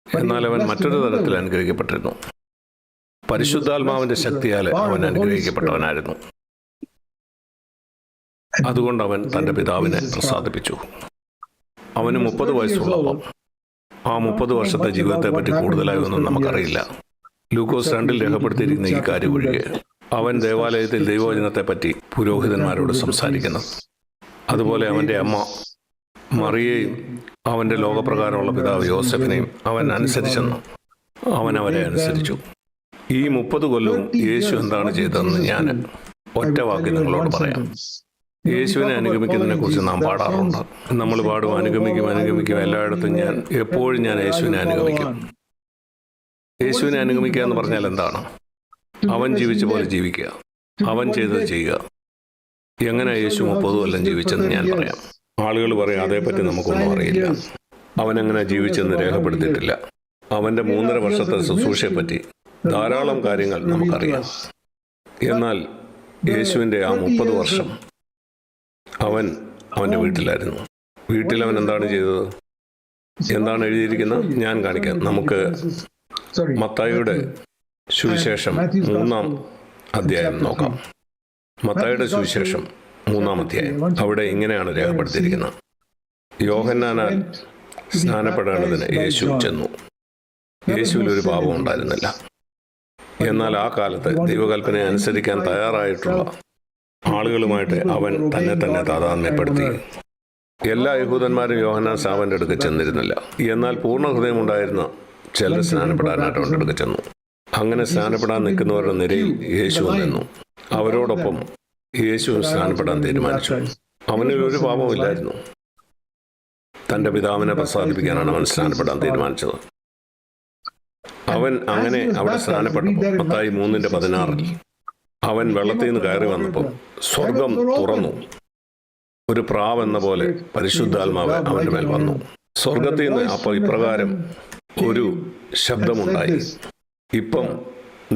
എന്നാൽ അവൻ മറ്റൊരു തരത്തിൽ അനുഗ്രഹിക്കപ്പെട്ടിരുന്നു. പരിശുദ്ധാത്മാവിന്റെ ശക്തിയാൽ അവൻ അനുഗ്രഹിക്കപ്പെട്ടവനായിരുന്നു. അതുകൊണ്ട് അവൻ തൻ്റെ പിതാവിനെ പ്രസാദിപ്പിച്ചു. അവന് 30 വയസ്സുള്ളപ്പോൾ ആ 30 വർഷത്തെ ജീവിതത്തെ പറ്റി കൂടുതലായി ഒന്നും നമുക്കറിയില്ല. ലൂക്കോസ് 2 രേഖപ്പെടുത്തിയിരിക്കുന്ന ഈ കാര്യം ഒഴികെ അവൻ ദേവാലയത്തിൽ ദൈവവചനത്തെപ്പറ്റി പുരോഹിതന്മാരോട് സംസാരിക്കുന്നു. അതുപോലെ അവൻ്റെ അമ്മ മറിയയും അവൻ്റെ ലോകപ്രകാരമുള്ള പിതാവ് യോസെഫിനെയും അവൻ അനുസരിച്ചെന്നു. അവൻ അവരെ അനുസരിച്ചു. ഈ 30 കൊല്ലവും യേശു എന്താണ് ചെയ്തതെന്ന് ഞാൻ ഒറ്റ വാക്കി നിങ്ങളോട് പറയാം. യേശുവിനെ അനുഗമിക്കുന്നതിനെ കുറിച്ച് നാം പാടാറുണ്ട്. നമ്മൾ പാടും, അനുഗമിക്കും. എല്ലായിടത്തും എപ്പോഴും ഞാൻ യേശുവിനെ അനുഗമിക്കും. യേശുവിനെ അനുഗമിക്കുക എന്ന് പറഞ്ഞാൽ എന്താണ്? അവൻ ജീവിച്ച പോലെ ജീവിക്കുക, അവൻ ചെയ്തത് ചെയ്യുക. എങ്ങനെ യേശു 30 കൊല്ലം ജീവിച്ചെന്ന് ഞാൻ പറയാം. ആളുകൾ പറയും, അതേപ്പറ്റി നമുക്കൊന്നും അറിയില്ല, അവനെങ്ങനെ ജീവിച്ചെന്ന് രേഖപ്പെടുത്തിയിട്ടില്ല. അവൻ്റെ 3.5 വർഷത്തെ ശുശ്രൂഷയെപ്പറ്റി ധാരാളം കാര്യങ്ങൾ നമുക്കറിയാം. എന്നാൽ യേശുവിൻ്റെ ആ 30 വർഷം അവൻ അവൻ്റെ വീട്ടിലായിരുന്നു. വീട്ടിൽ അവൻ എന്താണ് ചെയ്തത്? എന്താണ് എഴുതിയിരിക്കുന്നത്? ഞാൻ കാണിക്കാം. നമുക്ക് മത്തായിയുടെ സുവിശേഷം 3-ാം അധ്യായം നോക്കാം. മത്തായിയുടെ സുവിശേഷം 3-ാം അധ്യായം. അവിടെ ഇങ്ങനെയാണ് രേഖപ്പെടുത്തിയിരിക്കുന്നത്: യോഹന്നാനാൽ സ്നാനപ്പെടേണ്ടതിന് യേശു ചെന്നു. യേശുവിൽ ഒരു പാപം ഉണ്ടായിരുന്നില്ല. എന്നാൽ ആ കാലത്ത് ദൈവകൽപ്പന അനുസരിക്കാൻ തയ്യാറായിട്ടുള്ള ആളുകളുമായിട്ട് അവൻ തന്നെ താതാത്മ്യപ്പെടുത്തി. എല്ലാ യഹൂദന്മാരും യോഹന്നാൻ സ്നാപകന്റെ അടുക്ക് ചെന്നിരുന്നില്ല. എന്നാൽ പൂർണ്ണ ഹൃദയമുണ്ടായിരുന്ന ചിലർ സ്നാനപ്പെടാനായിട്ട് അവൻ്റെ അടുക്ക് ചെന്നു. അങ്ങനെ സ്നാനപ്പെടാൻ നിൽക്കുന്നവരുടെ നിരയിൽ യേശു നിന്നു. അവരോടൊപ്പം യേശു സ്നാനപ്പെടാൻ തീരുമാനിച്ചു. അവനിൽ ഒരു പാപമില്ലായിരുന്നു. തൻ്റെ പിതാവിനെ പ്രസാദിപ്പിക്കാനാണ് അവൻ സ്നാനപ്പെടാൻ തീരുമാനിച്ചത്. അവൻ അങ്ങനെ അവിടെ സ്നാനപ്പെട്ടപ്പോൾ മത്തായി 3:16 അവൻ വെള്ളത്തിൽ നിന്ന് കയറി വന്നപ്പോൾ സ്വർഗം തുറന്നു. ഒരു പ്രാവ് എന്ന പോലെ പരിശുദ്ധാത്മാവ് അവൻ്റെ മേൽ വന്നു. സ്വർഗത്തിൽ നിന്ന് അപ്പോൾ ഇപ്രകാരം ഒരു ശബ്ദമുണ്ടായി: ഇപ്പം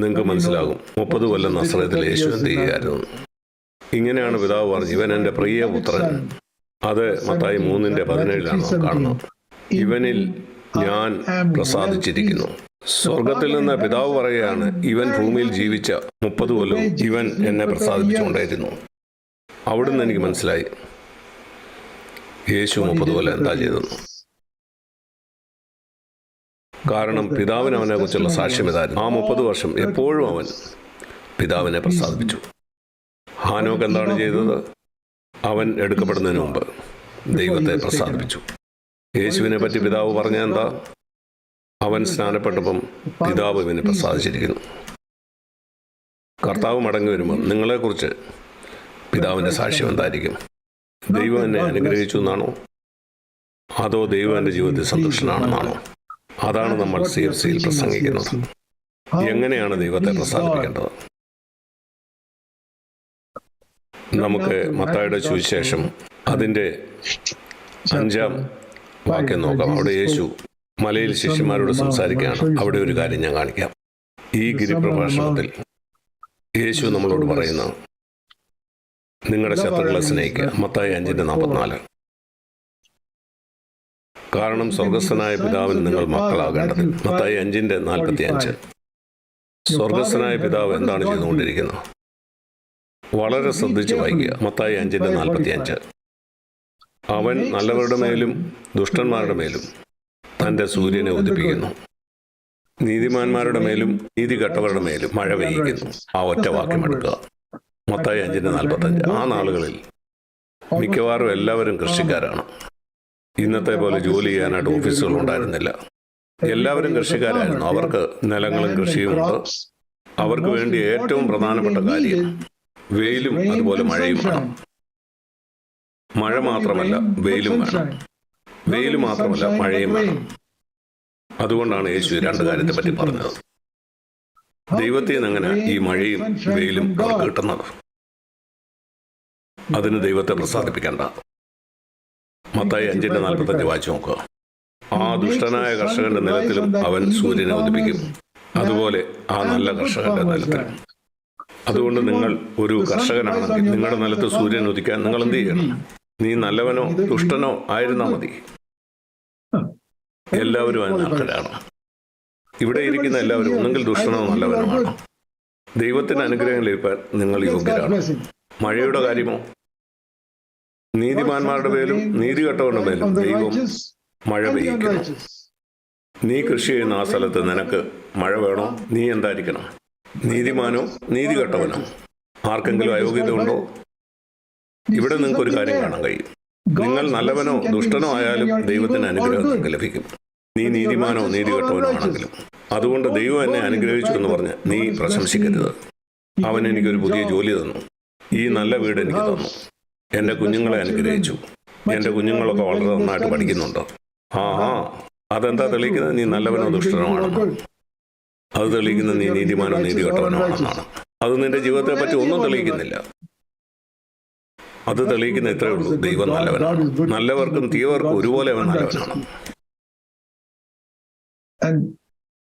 നിങ്ങൾക്ക് മനസ്സിലാകും 30 കൊല്ലം നസ്രയത്തിൽ യേശു എന്ത് ചെയ്യുകയായിരുന്നു. ഇങ്ങനെയാണ് പിതാവ് പറഞ്ഞു: ഇവൻ എൻ്റെ പ്രിയപുത്രൻ. അത് മത്തായി 3:17 കാണുന്നത്. ഇവനിൽ ഞാൻ പ്രസാദിച്ചിരിക്കുന്നു. സ്വർഗത്തിൽ നിന്ന് പിതാവ് പറയുകയാണ്, ഇവൻ ഭൂമിയിൽ ജീവിച്ച 30 കൊല്ലം ഇവൻ എന്നെ പ്രസാദിപ്പിച്ചുകൊണ്ടായിരുന്നു. അവിടുന്ന് എനിക്ക് മനസ്സിലായി യേശു 30 കൊല്ലം എന്താ ചെയ്തെന്ന്. കാരണം പിതാവിന് അവനെ കുറിച്ചുള്ള സാക്ഷ്യം ഇതായിരുന്നു. ആ 30 വർഷം എപ്പോഴും അവൻ പിതാവിനെ പ്രസാദിപ്പിച്ചു. ഹാനോക്ക് എന്താണ് ചെയ്തത്? അവൻ എടുക്കപ്പെടുന്നതിന് മുമ്പ് ദൈവത്തെ പ്രസാദിപ്പിച്ചു. യേശുവിനെ പറ്റി പിതാവ് പറഞ്ഞ എന്താ? അവൻ സ്നാനപ്പെട്ടപ്പം പിതാവ് ഇവനെ പ്രസാദിച്ചിരിക്കുന്നു. കർത്താവ് മടങ്ങി വരുമ്പോൾ നിങ്ങളെക്കുറിച്ച് പിതാവിൻ്റെ സാക്ഷ്യം എന്തായിരിക്കും? ദൈവം എന്നെ അനുഗ്രഹിച്ചു എന്നാണോ? അതോ ദൈവം എൻ്റെ ജീവിതത്തിൽ സന്തുഷ്ടനാണെന്നാണോ? അതാണ് നമ്മൾ CFCയിൽ പ്രസംഗിക്കുന്നത്. എങ്ങനെയാണ് ദൈവത്തെ പ്രസാദിപ്പിക്കേണ്ടത്? നമുക്ക് മത്തായിയുടെ സുവിശേഷം അതിൻ്റെ 5-ാം വാക്യം നോക്കാം. അവിടെ യേശു മലയിൽ ശിഷ്യന്മാരോട് സംസാരിക്കുകയാണ്. അവിടെ ഒരു കാര്യം ഞാൻ കാണിക്കാം. ഈ ഗിരിപ്രഭാഷണത്തിൽ യേശു നമ്മളോട് പറയുന്ന നിങ്ങളുടെ ശത്രുക്കളെ സ്നേഹിക്കുക. മത്തായി 5:44. കാരണം സ്വർഗസ്ഥനായ പിതാവിന് നിങ്ങൾ മക്കളാകേണ്ടത്. മത്തായി 5:45. സ്വർഗസ്ഥനായ പിതാവ് എന്താണ് ചെയ്തുകൊണ്ടിരിക്കുന്നത്? വളരെ ശ്രദ്ധിച്ച് വായിക്കുക. മത്തായി 5:45. അവൻ നല്ലവരുടെ മേലും ദുഷ്ടന്മാരുടെ മേലും തൻ്റെ സൂര്യനെ ഉദിപ്പിക്കുന്നു. നീതിമാന്മാരുടെ മേലും നീതി കെട്ടവരുടെ മേലും മഴ പെയ്യിക്കുന്നു. ആ ഒറ്റ വാക്യം എടുക്കുക. മത്തായി 5:45. ആ നാളുകളിൽ മിക്കവാറും എല്ലാവരും കൃഷിക്കാരാണ്. ഇന്നത്തെ പോലെ ജോലി ചെയ്യാനായിട്ട് ഓഫീസുകൾ ഉണ്ടായിരുന്നില്ല. എല്ലാവരും കൃഷിക്കാരായിരുന്നു. അവർക്ക് നിലങ്ങളും കൃഷിയുമുണ്ട്. അവർക്ക് വേണ്ടി ഏറ്റവും പ്രധാനപ്പെട്ട കാര്യം വെയിലും അതുപോലെ മഴയും വേണം. മഴ മാത്രമല്ല വെയിലും വേണം. വെയിൽ മാത്രമല്ല മഴയും വേണം. അതുകൊണ്ടാണ് യേശു 2 കാര്യത്തെ പറ്റി പറഞ്ഞത്. ദൈവത്തിൽ നിന്ന് എങ്ങനെ ഈ മഴയും വെയിലും അവർക്ക് കിട്ടുന്നത്? അതിന് ദൈവത്തെ പ്രസാദിപ്പിക്കേണ്ട. മത്തായി 5:45 വായിച്ചു നോക്കുക. ആ ദുഷ്ടനായ കർഷകന്റെ നിലത്തിലും അവൻ സൂര്യനെ ഉദിപ്പിക്കും, അതുപോലെ ആ നല്ല കർഷകന്റെ നിലത്തിലും. അതുകൊണ്ട് നിങ്ങൾ ഒരു കർഷകനാണെങ്കിൽ നിങ്ങളുടെ നിലത്ത് സൂര്യൻ ഉദിക്കാൻ നിങ്ങൾ എന്ത് ചെയ്യണം? നീ നല്ലവനോ ദുഷ്ടനോ ആയിരുന്നാൽ മതി, എല്ലാവരും അതിന് അർഹരാണ്. ഇവിടെ ഇരിക്കുന്ന എല്ലാവരും ഒന്നെങ്കിൽ ദുഷ്ടനോ നല്ലവനോ ആണ്. ദൈവത്തിന് അനുഗ്രഹം ലഭിക്കാൻ നിങ്ങൾ യോഗ്യരാണ്. മഴയുടെ കാര്യമോ? നീതിമാന്മാരുടെ മേലും നീതി കെട്ടവരുടെ മേലും ദൈവം മഴ പെയ്യിക്കുന്നു. നീ കൃഷി ചെയ്യുന്ന ആ സ്ഥലത്ത് നിനക്ക് മഴ വേണോ? നീ എന്തായിരിക്കണം? നീതിമാനോ നീതി കെട്ടവനോ? ആർക്കെങ്കിലും അയോഗ്യത ഉണ്ടോ? ഇവിടെ നിങ്ങൾക്കൊരു കാര്യം കാണാൻ കഴിയും. നിങ്ങൾ നല്ലവനോ ദുഷ്ടനോ ആയാലും ദൈവത്തിന് അനുഗ്രഹം നിങ്ങൾക്ക് ലഭിക്കും. നീ നീതിമാനോ നീതി കെട്ടവനോ ആണെങ്കിലും. അതുകൊണ്ട് ദൈവം എന്നെ അനുഗ്രഹിച്ചു എന്ന് പറഞ്ഞ് നീ പ്രശംസിക്കരുത്. അവൻ എനിക്കൊരു പുതിയ ജോലി തന്നു, ഈ നല്ല വീട് എനിക്ക് തന്നു, എൻ്റെ കുഞ്ഞുങ്ങളെ അനുഗ്രഹിച്ചു, എൻ്റെ കുഞ്ഞുങ്ങളൊക്കെ വളരെ നന്നായിട്ട് പഠിക്കുന്നുണ്ട്. അതെന്താ തെളിയിക്കുന്നത്? നീ നല്ലവനോ ദുഷ്ടനോ ആണെന്നോ? അത് തെളിയിക്കുന്നത് നീ നീതിമാനോ നീതി കെട്ടവനോ ആണെന്നാണ്. അത് നിന്റെ ജീവിതത്തെ പറ്റി ഒന്നും തെളിയിക്കുന്നില്ല. അത് തെളിയിക്കുന്ന ഇത്രയേ ഉള്ളൂ: ദൈവം നല്ലവനാണ്. നല്ലവർക്കും തീയവർക്കും ഒരുപോലെ അവൻ നല്ലവനാണ്.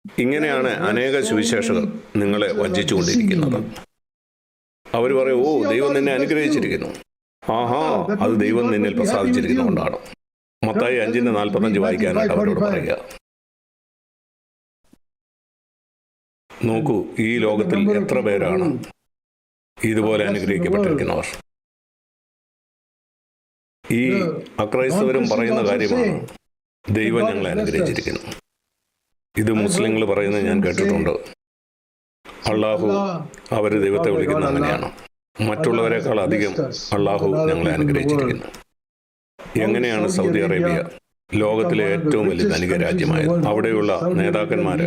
ഇങ്ങനെയാണ് അനേക സുവിശേഷകർ നിങ്ങളെ വഞ്ചിച്ചുകൊണ്ടിരിക്കുന്നത്. അവർ പറയും, ഓ ദൈവം നിന്നെ അനുഗ്രഹിച്ചിരിക്കുന്നു, ആഹാ, അത് ദൈവം നിന്നിൽ പ്രസാദിച്ചിരിക്കുന്നതുകൊണ്ടാണ്. മത്തായി 5:45 വായിക്കാനായിട്ട് അവരോട് പറയുക. നോക്കൂ, ഈ ലോകത്തിൽ എത്ര പേരാണ് ഇതുപോലെ അനുഗ്രഹിക്കപ്പെട്ടിരിക്കുന്നവർ. ഈ അക്രൈസ്തവരും പറയുന്ന കാര്യമാണ് ദൈവം ഞങ്ങളെ അനുഗ്രഹിച്ചിരിക്കുന്നു. ഇത് മുസ്ലിങ്ങൾ പറയുന്നത് ഞാൻ കേട്ടിട്ടുണ്ട്. അള്ളാഹു അവർ ദൈവത്തെ വിളിക്കുന്നത് അങ്ങനെയാണ്. മറ്റുള്ളവരെക്കാൾ അധികം അള്ളാഹു ഞങ്ങളെ അനുഗ്രഹിച്ചിരിക്കുന്നു. എങ്ങനെയാണ് സൗദി അറേബ്യ ലോകത്തിലെ ഏറ്റവും വലിയ ധനിക രാജ്യമായത്? അവിടെയുള്ള നേതാക്കന്മാര്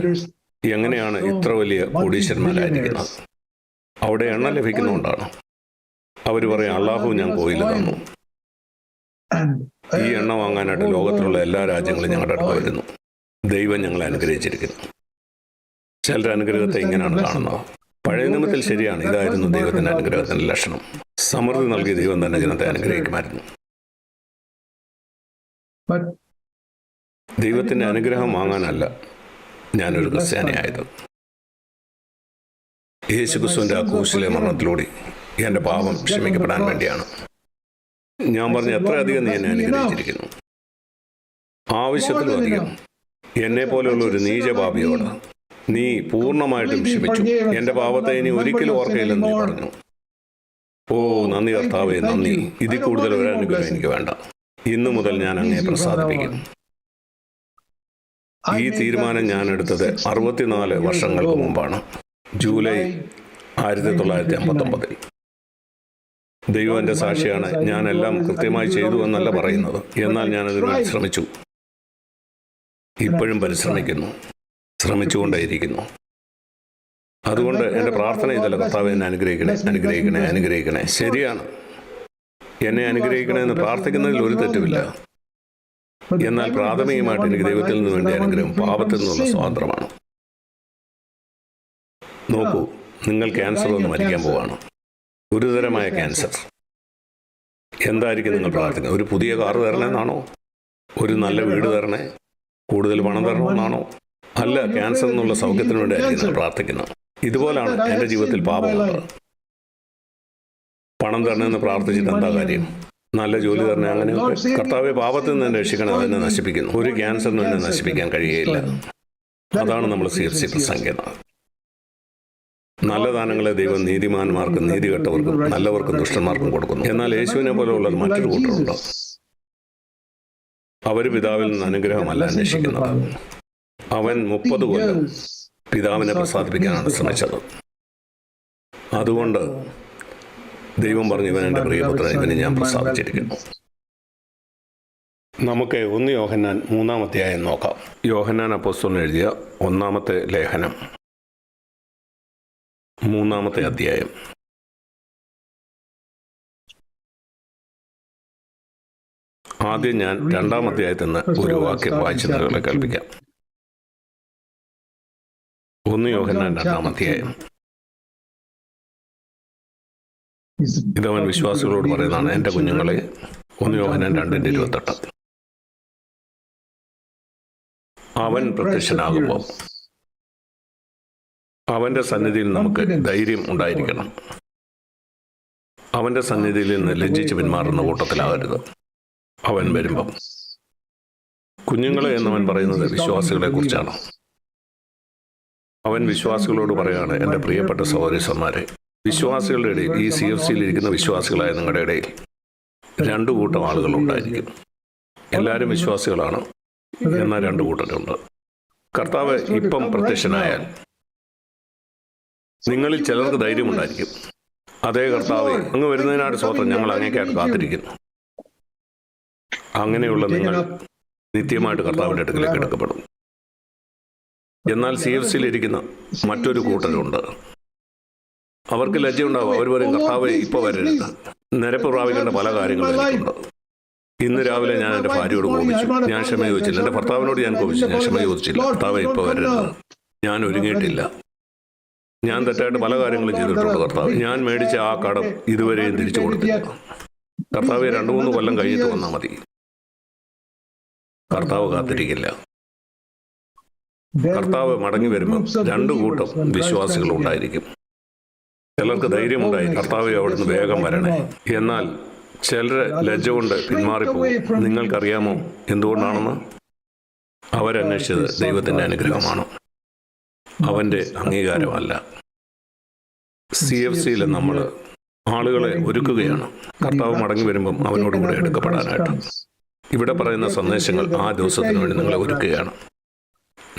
എങ്ങനെയാണ് ഇത്ര വലിയ കോടീശ്വരന്മാരായിരിക്കുന്നത്? അവിടെ എണ്ണ ലഭിക്കുന്നതുകൊണ്ടാണ്. അവർ പറയും, അള്ളാഹു ഞാൻ കോയില് തന്നു. ഈ എണ്ണ വാങ്ങാനായിട്ട് ലോകത്തിലുള്ള എല്ലാ രാജ്യങ്ങളും ഞങ്ങളുടെ അടുത്ത് വരുന്നു. ദൈവം ഞങ്ങളെ അനുഗ്രഹിച്ചിരിക്കുന്നു. ചിലർ അനുഗ്രഹത്തെ ഇങ്ങനെയാണ് കാണുന്നത്. പഴയ നിയമത്തിൽ ശരിയാണ്, ഇതായിരുന്നു ദൈവത്തിന്റെ അനുഗ്രഹത്തിന്റെ ലക്ഷണം. സമൃദ്ധി നൽകി ദൈവം തന്നെ ജനത്തെ അനുഗ്രഹിക്കുമായിരുന്നു. ദൈവത്തിന്റെ അനുഗ്രഹം വാങ്ങാനല്ല ഞാനൊരു ക്രിസ്ത്യാനിയായത്. യേശുക്രിസ്തുവിന്റെ ആ ക്രൂശിലെ മരണത്തിലൂടെ എന്റെ പാപം ക്ഷമിക്കപ്പെടാൻ വേണ്ടിയാണ്. ഞാൻ പറഞ്ഞ എത്രയധികം നീ എന്നെ അനുഗ്രഹിച്ചിരിക്കുന്നു. ആവശ്യത്തിലും അധികം. എന്നെ പോലെയുള്ള ഒരു നീചപാപിയോട് നീ പൂർണ്ണമായിട്ടും ക്ഷമിച്ചു. എന്റെ പാപത്തെ ഇനി ഒരിക്കലും ഓർക്കയില്ലെന്ന് നീ പറഞ്ഞു. ഓ നന്ദി കർത്താവേ, നന്ദി. ഇതിൽ കൂടുതൽ ഒരു അനുഗ്രഹം എനിക്ക് വേണ്ട. ഇന്നു മുതൽ ഞാൻ അങ്ങയെ പ്രസാദിപ്പിക്കും. ഈ തീരുമാനം ഞാൻ എടുത്തത് 64 വർഷങ്ങൾക്ക് മുമ്പാണ്, ജൂലൈ 1959. ദൈവം എൻ്റെ സാക്ഷിയാണ്. ഞാനെല്ലാം കൃത്യമായി ചെയ്തു എന്നല്ല പറയുന്നത്. എന്നാൽ ഞാനതിനുവേണ്ടി ശ്രമിച്ചു. ഇപ്പോഴും പരിശ്രമിക്കുന്നു, ശ്രമിച്ചുകൊണ്ടേയിരിക്കുന്നു. അതുകൊണ്ട് എൻ്റെ പ്രാർത്ഥന ഇതല്ല, കർത്താവേ എന്നെ അനുഗ്രഹിക്കണേ, അനുഗ്രഹിക്കണേ, അനുഗ്രഹിക്കണേ. ശരിയാണ്, എന്നെ അനുഗ്രഹിക്കണേ എന്ന് പ്രാർത്ഥിക്കുന്നതിൽ ഒരു തെറ്റുമില്ല. എന്നാൽ പ്രാഥമികമായിട്ട് എനിക്ക് ദൈവത്തിൽ നിന്ന് വേണ്ട അനുഗ്രഹം പാപത്തിൽ നിന്നുള്ള സ്വാതന്ത്ര്യമാണ്. നോക്കൂ, നിങ്ങൾ ക്യാൻസർ വന്ന് മരിക്കാൻ പോവാണ്. ഗുരുതരമായ ക്യാൻസർ. എന്തായിരിക്കും നിങ്ങൾ പ്രാർത്ഥിക്കുന്നത്? ഒരു പുതിയ കാറ് തരണമെന്നാണോ? ഒരു നല്ല വീട് തരണേ? കൂടുതൽ പണം തരണമെന്നാണോ? അല്ല, ക്യാൻസർ എന്നുള്ള സൗഖ്യത്തിന് വേണ്ടിയായിരിക്കും നിങ്ങൾ പ്രാർത്ഥിക്കുന്നത്. ഇതുപോലാണ് എൻ്റെ ജീവിതത്തിൽ പാപമുള്ളത്. പണം തരണമെന്ന് പ്രാർത്ഥിച്ചിട്ട് എന്താ കാര്യം? നല്ല ജോലി തരണേ, അങ്ങനെയൊക്കെ. കർത്താവെ, പാപത്തിൽ നിന്ന് എന്നെ രക്ഷിക്കണം, അതെന്നെ നശിപ്പിക്കുന്നു. ഒരു ക്യാൻസറിനും എന്നെ നശിപ്പിക്കാൻ കഴിയുകയില്ല. അതാണ് നമ്മൾ CFC പ്രസംഗിക്കുന്നത്. നല്ല ദാനങ്ങളെ ദൈവം നീതിമാന്മാർക്കും നീതികെട്ടവർക്കും നല്ലവർക്കും ദുഷ്ടന്മാർക്കും കൊടുക്കുന്നു. എന്നാൽ യേശുവിനെ പോലെയുള്ള മറ്റൊരു കൂട്ടരുണ്ട്. അവർ പിതാവിൽ നിന്ന് അനുഗ്രഹമല്ല അന്വേഷിക്കുന്നത്. അവൻ 30 കൊല്ലം പിതാവിനെ പ്രസാദിപ്പിക്കാനാണ് ശ്രമിച്ചത്. അതുകൊണ്ട് ദൈവം പറഞ്ഞു, ഇവൻ എൻ്റെ പ്രിയപുത്രൻ, ഇവനെ ഞാൻ പ്രസാദിച്ചിരിക്കുന്നു. നമുക്ക് 1 യോഹന്നാൻ 3-ാം അധ്യായം നോക്കാം. യോഹന്നാൻ അപ്പോസ്തലൻ എഴുതിയ 1-ാമത്തെ ലേഖനം 3-ാമത്തെ അധ്യായം. ആദ്യം ഞാൻ 2-ാം അധ്യായത്തിൽ നിന്ന് ഒരു വാക്യം വായിച്ച് നിങ്ങളെ കേൾപ്പിക്കാം. 1 യോഹന്നാൻ 2-ാം അധ്യായം. ഇതവൻ വിശ്വാസികളോട് പറയുന്നതാണ്. എൻ്റെ കുഞ്ഞുങ്ങളെ, 1 യോഹന്നാൻ 2:28. അവൻ പ്രത്യക്ഷനാകുമ്പോൾ അവൻ്റെ സന്നിധിയിൽ നമുക്ക് ധൈര്യം ഉണ്ടായിരിക്കണം. അവൻ്റെ സന്നിധിയിൽ നിന്ന് ലജ്ജിച്ച് പിന്മാറുന്ന കൂട്ടത്തിലാകരുത്. അവൻ വരുമ്പം. കുഞ്ഞുങ്ങളെ എന്നവൻ പറയുന്നത് വിശ്വാസികളെ കുറിച്ചാണ്. അവൻ വിശ്വാസികളോട് പറയാണ്, എൻ്റെ പ്രിയപ്പെട്ട സഹോദരീസന്മാരെ, വിശ്വാസികളുടെ ഇടയിൽ, ഈ CFCയിൽ ഇരിക്കുന്ന വിശ്വാസികളായ നിങ്ങളുടെ ഇടയിൽ 2 കൂട്ടം ആളുകളുണ്ടായിരിക്കും. എല്ലാവരും വിശ്വാസികളാണ്, എന്നാൽ 2 കൂട്ടരുണ്ട്. കർത്താവ് ഇപ്പം പ്രത്യക്ഷനായാൽ നിങ്ങളിൽ ചിലർക്ക് ധൈര്യമുണ്ടായിരിക്കും. അതേ കർത്താവ്, അങ്ങ് വരുന്നതിനായിട്ട് സ്വത്രം, ഞങ്ങൾ അങ്ങേക്കായിട്ട് കാത്തിരിക്കുന്നു. അങ്ങനെയുള്ള നിങ്ങൾ നിത്യമായിട്ട് കർത്താവിൻ്റെ അടുക്കലേക്ക് എടുക്കപ്പെടും. എന്നാൽ CFCയിൽ ഇരിക്കുന്ന മറ്റൊരു കൂട്ടരുണ്ട്. അവർക്ക് ലജ്ജയുണ്ടാവും. അവർ പറയും, കർത്താവെ ഇപ്പോൾ വരരുത്, നിരപ്പ് പ്രാപിക്കേണ്ട പല കാര്യങ്ങളും എനിക്കുണ്ട്. ഇന്ന് രാവിലെ ഞാൻ എൻ്റെ ഭാര്യയോട് കോപിച്ചു, ഞാൻ ക്ഷമ ചോദിച്ചില്ല. എൻ്റെ ഭർത്താവിനോട് ഞാൻ കോപിച്ചു, ഞാൻ ക്ഷമ ചോദിച്ചില്ല. കർത്താവെ ഇപ്പോൾ വരരുത്, ഞാൻ ഒരുങ്ങിയിട്ടില്ല, ഞാൻ തെറ്റായിട്ട് പല കാര്യങ്ങളും ചെയ്തിട്ടുണ്ട്. കർത്താവ്, ഞാൻ മേടിച്ച ആ കടം ഇതുവരെയും തിരിച്ചു കൊടുത്തില്ല. കർത്താവ് 2-3 കൊല്ലം കഴിഞ്ഞിട്ട് വന്നാൽ മതി. കർത്താവ് കാത്തിരിക്കില്ല. കർത്താവ് മടങ്ങി വരുമ്പോൾ 2 കൂട്ടം വിശ്വാസികൾ ഉണ്ടായിരിക്കും. ചിലർക്ക് ധൈര്യമുണ്ടായി, കർത്താവെ അവിടുന്ന് വേഗം വരണേ. എന്നാൽ ചിലർ ലജ്ജ കൊണ്ട് പിന്മാറിപ്പോകും. നിങ്ങൾക്കറിയാമോ എന്തുകൊണ്ടാണെന്ന്? അവരന്വേഷിച്ചത് ദൈവത്തിൻ്റെ അനുഗ്രഹമാണ്, അവൻ്റെ അംഗീകാരമല്ല. CFCയിൽ നമ്മൾ ആളുകളെ ഒരുക്കുകയാണ്, കർത്താവ് മടങ്ങി വരുമ്പം അവനോട് കൂടെ എടുക്കപ്പെടാനായിട്ട്. ഇവിടെ പറയുന്ന സന്ദേശങ്ങൾ ആ ദിവസത്തിന് വേണ്ടി നിങ്ങളെ ഒരുക്കുകയാണ്.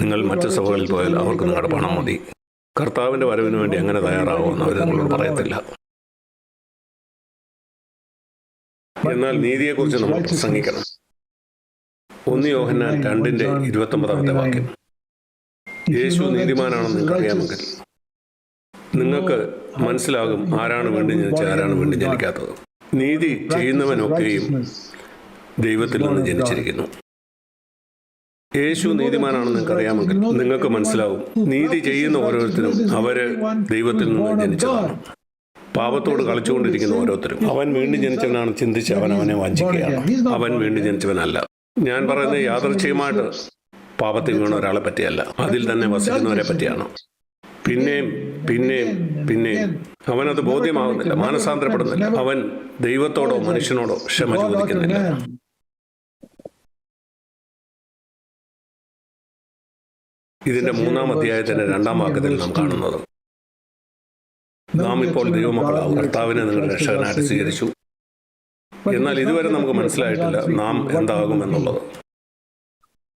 നിങ്ങൾ മറ്റ് സഭകളിൽ പോയാൽ അവർക്ക് നിങ്ങളുടെ പണം മതി. കർത്താവിൻ്റെ വരവിന് വേണ്ടി എങ്ങനെ തയ്യാറാവുമെന്ന് അവർ നിങ്ങളോട് പറയത്തില്ല. എന്നാൽ നീതിയെക്കുറിച്ച് നമ്മൾ പ്രസംഗിക്കണം. 1 യോഹന്നാൻ 2:29 വാക്യം. യേശു നീതിമാനാണെന്ന് നിങ്ങൾക്കറിയാമെങ്കിൽ നിങ്ങൾക്ക് മനസ്സിലാകും ആരാണ് വീണ്ടും ജനിച്ചത്, ആരാണ് വീണ്ടും ജനിക്കാത്തത്. നീതി ചെയ്യുന്നവനൊക്കെയും ദൈവത്തിൽ നിന്ന് ജനിച്ചിരിക്കുന്നു. യേശു നീതിമാനാണെന്ന് നിങ്ങൾക്കറിയാമെങ്കിൽ നിങ്ങൾക്ക് മനസ്സിലാവും നീതി ചെയ്യുന്ന ഓരോരുത്തരും അവര് ദൈവത്തിൽ നിന്ന് ജനിച്ചതാണ്. പാപത്തോട് കളിച്ചുകൊണ്ടിരിക്കുന്ന ഓരോരുത്തരും അവൻ വീണ്ടും ജനിച്ചവനാണ് ചിന്തിച്ച് അവനെ വഞ്ചിക്കുകയാണ്. അവൻ വീണ്ടും ജനിച്ചവനല്ല. ഞാൻ പറയുന്നത് യാദൃച്ഛികമായിട്ട് പാപത്തിൽ വീണ ഒരാളെ പറ്റിയല്ല, അതിൽ തന്നെ വസിക്കുന്നവരെ പറ്റിയാണ്. പിന്നെയും പിന്നെയും പിന്നെയും അവനത് ബോധ്യമാകുന്നില്ല, മാനസാന്തരപ്പെടുന്നില്ല. അവൻ ദൈവത്തോടോ മനുഷ്യനോടോ ക്ഷമ ചോദിക്കുന്നില്ല. ഇതിന്റെ 3-ാം അധ്യായത്തിന്റെ 2-ാം വാക്യത്തിൽ നാം കാണുന്നത്, നാം ഇപ്പോൾ ദൈവമക്കളാവും, കർത്താവിനെ നിങ്ങളുടെ രക്ഷകനായിട്ട് സ്വീകരിച്ചു. എന്നാൽ ഇതുവരെ നമുക്ക് മനസ്സിലായിട്ടില്ല നാം എന്താകുമെന്നുള്ളത്.